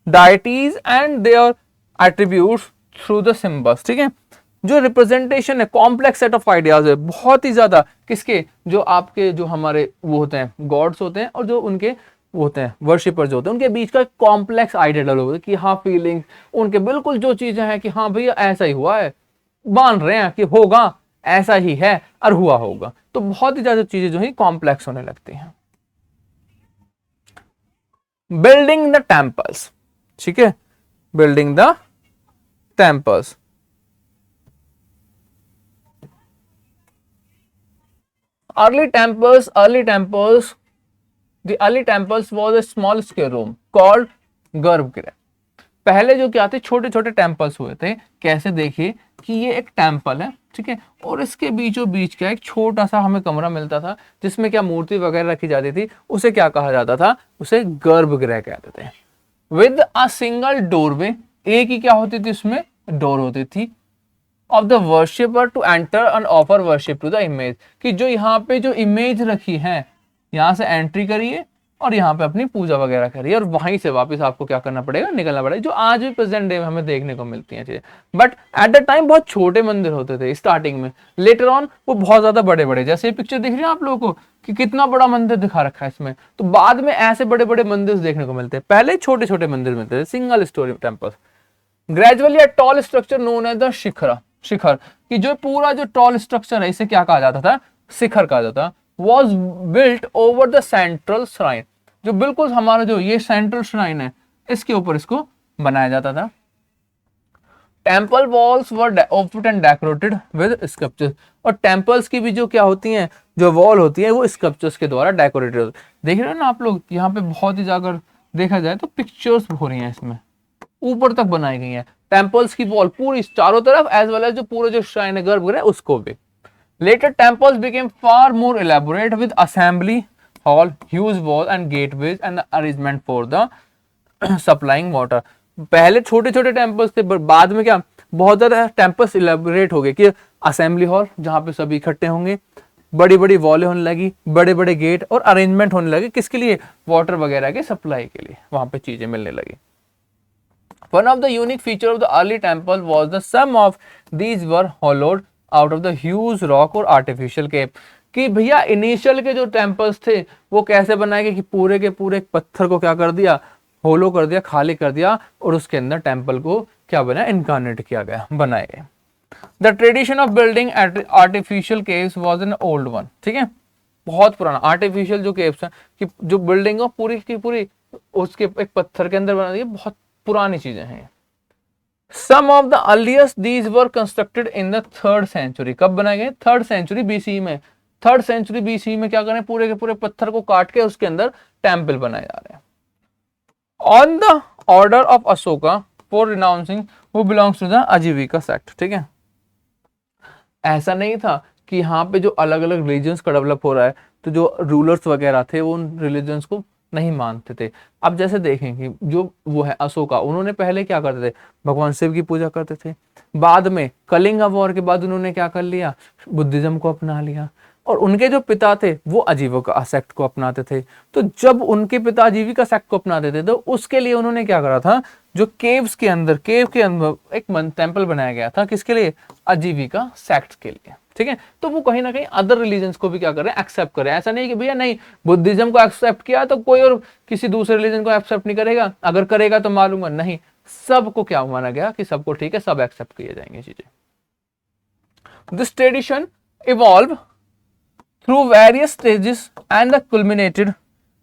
A: deities and their attributes through the symbols, ठीक है। जो रिप्रेजेंटेशन है, कॉम्प्लेक्स सेट ऑफ आइडियाज है, बहुत ही ज्यादा, किसके, जो आपके जो हमारे वो होते हैं गॉड्स होते हैं, और जो उनके होते हैं, वर्शिपर जो होते हैं, उनके बीच का कॉम्प्लेक्स आइडिया डेवलप होता है कि हाँ फीलिंग्स, उनके बिल्कुल जो चीजें हैं कि हाँ भैया ऐसा ही हुआ है, मान रहे हैं कि होगा, ऐसा ही है और हुआ होगा। तो बहुत ही ज्यादा चीजें जो है कॉम्प्लेक्स होने लगती हैं। बिल्डिंग द टेम्पल्स, ठीक है, building the temples. Early temples, the early temples was a small scale room called गर्भगृह। पहले जो क्या थे, छोटे छोटे टेम्पल्स हुए थे। कैसे, देखिए कि ये एक टेम्पल है, ठीक है, और इसके बीचों बीच का एक छोटा सा हमें कमरा मिलता था जिसमें क्या मूर्ति वगैरह रखी जाती थी, उसे क्या कहा जाता था, उसे गर्भगृह कहते थे। विद अ सिंगल डोरवे, एक ही क्या होती थी उसमें, डोर होती थी, of the worshipper to enter and offer worship to the image, कि जो यहाँ पे जो इमेज रखी है यहाँ से एंट्री करिए और यहाँ पे अपनी पूजा वगैरह करिए और वहीं से वापस आपको क्या करना पड़ेगा, निकलना पड़ेगा, जो आज भी प्रेजेंट डे में हमें देखने को मिलती हैं चीजें। बट एट द टाइम बहुत छोटे मंदिर होते थे स्टार्टिंग में, लेटर ऑन वो बहुत ज्यादा बड़े बड़े, जैसे ये पिक्चर दिख रही है आप लोगों को कि कितना बड़ा मंदिर दिखा रखा है इसमें, तो बाद में ऐसे बड़े बड़े मंदिर देखने को मिलते हैं, पहले छोटे छोटे मंदिर मिलते थे, single storey temples. Gradually a tall structure known as the shikhara, shikhara कि जो पूरा जो टॉल स्ट्रक्चर है इसे क्या कहा जाता था, शिखर कहा जाता, was built over the central shrine, जो बिल्कुल हमारा जो ये सेंट्रल श्राइन है इसके ऊपर इसको बनाया जाता था। Temple walls were oft and decorated with sculptures, और टेम्पल्स की भी जो क्या होती हैं, जो वॉल होती है वो स्कल्पचर्स के द्वारा डेकोरेटेड होती है। देख रहे हो ना आप लोग, यहाँ पे बहुत ही जाकर देखा जाए तो पिक्चर्स हो रही हैं इसमें, ऊपर तक बनाई गई है टेम्पल्स की वॉल पूरी चारों तरफ, एज वेल एज जो पूरा जो श्राइन है गर्भगृह उसको भी। Later temples became far more elaborate with assembly hall, huge wall and gateways and arrangement for the supplying water. पहले छोटे छोटे टेम्पल्स थे, बाद में क्या बहुत ज्यादा टेम्पल्स इलेबोरेट हो गए कि असेंबली हॉल जहां पे सभी इकट्ठे होंगे, बड़ी बड़ी वॉलें होने लगी, बड़े बड़े गेट और अरेंजमेंट होने लगे, किसके लिए, वाटर वगैरह के सप्लाई के लिए, वहां पे चीजें मिलने लगी। One of the unique feature of the early temple was the some of these were hollowed out of the huge rock or artificial cave, कि भैया इनिशियल के जो टेम्पल्स थे वो कैसे बनाए गए कि पूरे के पूरे पत्थर को क्या कर दिया, होलो कर दिया, खाली कर दिया, और उसके अंदर टेम्पल को क्या बनाया, इनकारनेट किया गया, बनाए गए। The tradition of building artificial caves was an old one, ठीक है, बहुत पुराना आर्टिफिशियल जो केव्स है कि जो बिल्डिंग हो पूरी की पूरी उसके एक पत्थर के अंदर बना दी, बहुत पुरानी चीजें हैं। Some of the earliest these were constructed in the 3rd century, कब बनाए गए, 3rd सेंचुरी बीसी में, 3rd सेंचुरी बीसी में क्या करें, पूरे के पूरे पत्थर को काट के उसके अंदर टेम्पल बनाए जा रहे हैं। On the order of Ashoka for renouncing who belongs to the Ajivika sect, ठीक है, ऐसा नहीं था कि यहाँ पे जो अलग अलग रिलीजन्स का डेवलप हो रहा है तो जो रूलर्स वगैरह थे वो उन रिलीजन्स को नहीं मानते थे। अब जैसे देखें कि जो वो है अशोका, उन्होंने पहले क्या करते थे, भगवान शिव की पूजा करते थे, बाद में कलिंगा वॉर के बाद उन्होंने क्या कर लिया, बुद्धिज्म को अपना लिया, और उनके जो पिता थे वो आजीविका सेक्ट को अपनाते थे। तो जब उनके पिता आजीविका सेक्ट को अपनाते थे तो उसके लिए उन्होंने क्या करा था, जो केव्स के अंदर, केव के अंदर एक टेम्पल बनाया गया था, किसके लिए, आजीविका सेक्ट के लिए, ठीक है। तो वो कहीं ना कहीं अदर रिलीजन्स को भी क्या कर रहे हैं, एक्सेप्ट कर रहे हैं। ऐसा नहीं कि भैया नहीं बुद्धिज्म को एक्सेप्ट किया तो कोई और किसी दूसरे रिलीजन को एक्सेप्ट नहीं करेगा, अगर करेगा तो मालूम है, नहीं, सबको क्या माना गया कि सबको ठीक है, सब एक्सेप्ट किए जाएंगे चीजें। This tradition evolve through various stages and culminated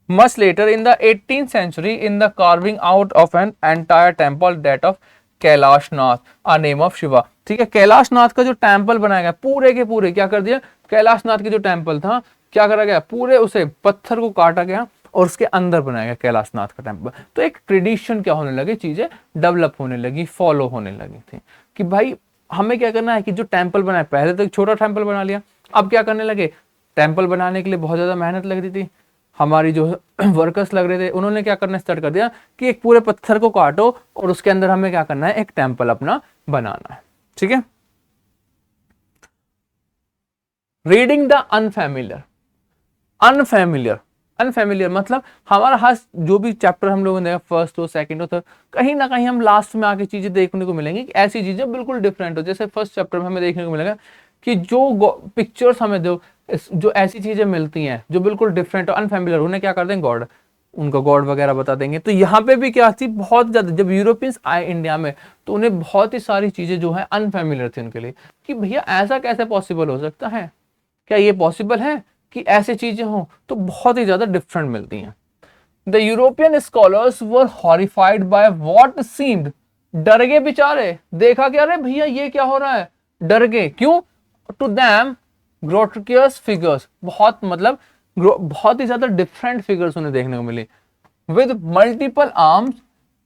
A: much later in the 18th century in the carving out of an entire temple, that of Kailashnath, a name of Shiva, ठीक है। कैलाशनाथ का जो टेम्पल बनाया गया पूरे के पूरे क्या कर दिया, कैलाशनाथ की जो टेम्पल था क्या करा गया, पूरे उसे पत्थर को काटा गया और उसके अंदर बनाया गया कैलाशनाथ का टेम्पल। तो एक ट्रेडिशन क्या होने लगी, चीजें डेवलप होने लगी, फॉलो होने लगी थी कि भाई हमें क्या करना है कि जो टेम्पल बनाया, पहले तो एक छोटा टेम्पल बना लिया, अब क्या करने लगे, टेम्पल बनाने के लिए बहुत ज्यादा मेहनत लग रही थी, हमारी जो वर्कर्स लग रहे थे, उन्होंने क्या करना स्टार्ट कर दिया कि एक पूरे पत्थर को काटो और उसके अंदर हमें क्या करना है, एक टेम्पल अपना बनाना है, ठीक है। Reading the unfamiliar, unfamiliar, unfamiliar मतलब हमारा हर जो भी चैप्टर हम लोगों ने देखा, फर्स्ट हो, सेकंड हो, थर्ड, कहीं ना कहीं हम लास्ट में आके चीजें देखने को मिलेंगी कि ऐसी चीजें बिल्कुल डिफरेंट हो। जैसे फर्स्ट चैप्टर में हमें देखने को मिलेगा कि जो पिक्चर्स हमें जो ऐसी चीजें मिलती हैं जो बिल्कुल डिफरेंट और अनफैमिलियर, उन्हें क्या करते हैं, गॉड। उनका गॉड वगैरह बता देंगे। तो यहाँ पे भी क्या थी, बहुत ज्यादा जब यूरोपियंस आए इंडिया में तो उन्हें बहुत ही सारी चीजें जो है अनफेमिलियर थी उनके लिए, कि भैया ऐसा कैसे पॉसिबल हो सकता है, क्या ये पॉसिबल है कि ऐसी चीजें हों, तो बहुत ही ज्यादा डिफरेंट मिलती हैं। The European scholars were horrified by what seemed, डर गए बेचारे, देखा कि अरे भैया ये क्या हो रहा है, डर गए, क्यों, टू दैम ग्रोटेस्क फिगर्स, बहुत मतलब बहुत ही ज्यादा डिफरेंट फिगर्स उन्हें देखने को मिली, with multiple arms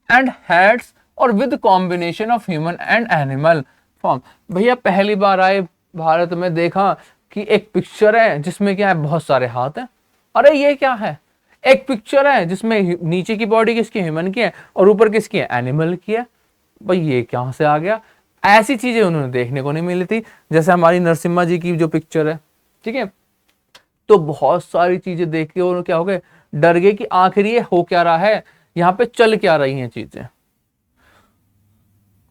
A: and heads और with combination of human and animal form. भैया पहली बार आए भारत में, देखा कि एक पिक्चर है जिसमें क्या है, बहुत सारे हाथ हैं, अरे ये क्या है, एक पिक्चर है जिसमें नीचे की बॉडी किसकी, ह्यूमन की है, और ऊपर किसकी है, एनिमल की है, भाई ये कहां से आ गया। ऐसी चीजें उन्होंने देखने को नहीं मिली थी, जैसे हमारी नरसिम्हा जी की जो पिक्चर है, ठीक है। तो बहुत सारी चीजें देख के और क्या हो गए, डर गए कि आखिर ये हो क्या रहा है, यहाँ पे चल क्या रही हैं चीजें।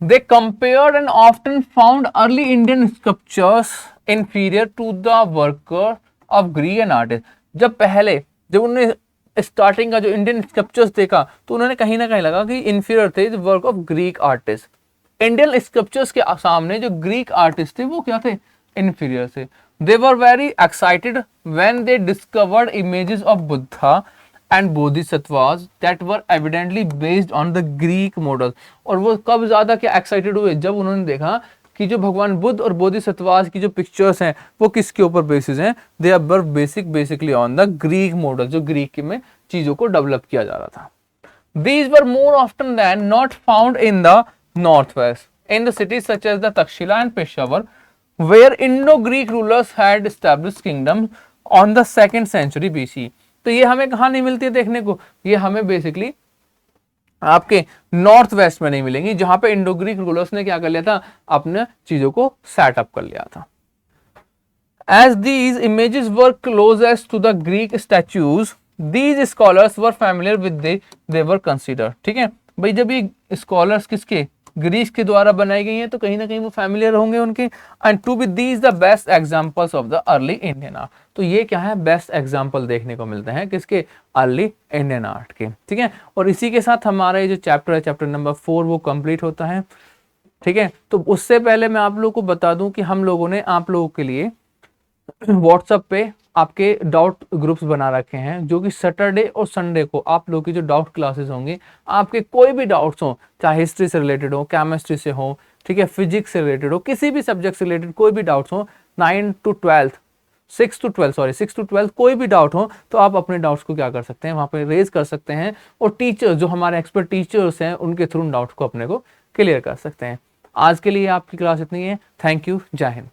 A: They compared and often found early Indian sculptures inferior to the work of Greek and artists। जब उन्होंने स्टार्टिंग का जो इंडियन स्कल्पचर्स देखा तो उन्होंने कहीं ना कहीं लगा कि इंफीरियर थे work of Greek artist. Indian sculptures के सामने जो ग्रीक आर्टिस्ट थे वो क्या थे, इंफीरियर थे। They were very excited when they discovered images of Buddha and Bodhisattvas that were evidently based on the Greek model. और वो कब ज्यादा क्या एक्साइटेड हुए, जब उन्होंने देखा कि जो भगवान बुद्ध और बोधिसत्वास की जो पिक्चर्स हैं वो किसके ऊपर बेसिस हैं, they are basically on the Greek model, जो ग्रीक में चीजों को डेवलप किया जा रहा था। These were more often than not found in the northwest, in the cities such as the Takshila and Peshawar, where Indo-Greek rulers had established kingdoms on the 2nd century BC। तो ये हमें कहाँ नहीं मिलती है देखने को, ये हमें बेसिकली आपके नॉर्थ वेस्ट में नहीं मिलेंगी, जहां पे इंडो ग्रीक रूलर्स ने क्या कर लिया था, अपने चीजों को सेटअप कर लिया था। As these images were closest to the Greek statues, these scholars were familiar with they were considered। ठीक है भाई, जब ये स्कॉलर्स किसके, ग्रीस के द्वारा बनाई गई हैं, तो कहीं ना कहीं वो फैमिलियर होंगे उनके। And to be these the best examples of the early Indian art. तो ये क्या है, बेस्ट एग्जांपल देखने को मिलते हैं किसके, अर्ली इंडियन आर्ट के। ठीक है, और इसी के साथ हमारा ये जो चैप्टर है, चैप्टर नंबर 4, वो कंप्लीट होता है। ठीक है, तो उससे पहले मैं आप लोगों को बता दूं कि हम लोगों ने आप लोगों के लिए व्हाट्सएप पे आपके डाउट ग्रुप्स बना रखे हैं, जो कि सैटरडे और संडे को आप लोगों की जो डाउट क्लासेस होंगी, आपके कोई भी डाउट्स हो, चाहे हिस्ट्री से रिलेटेड हो, केमिस्ट्री से हो, ठीक है, फिजिक्स से रिलेटेड हो, किसी भी सब्जेक्ट से रिलेटेड कोई भी डाउट्स हो, 9 to 12 6 to 12 कोई भी डाउट हो, तो आप अपने डाउट्स को क्या कर सकते हैं, वहां पे रेज कर सकते हैं, और टीचर्स जो हमारे एक्सपर्ट टीचर्स हैं उनके थ्रू डाउट्स को अपने को क्लियर कर सकते हैं। आज के लिए आपकी क्लास इतनी है। थैंक यू, जय हिंद।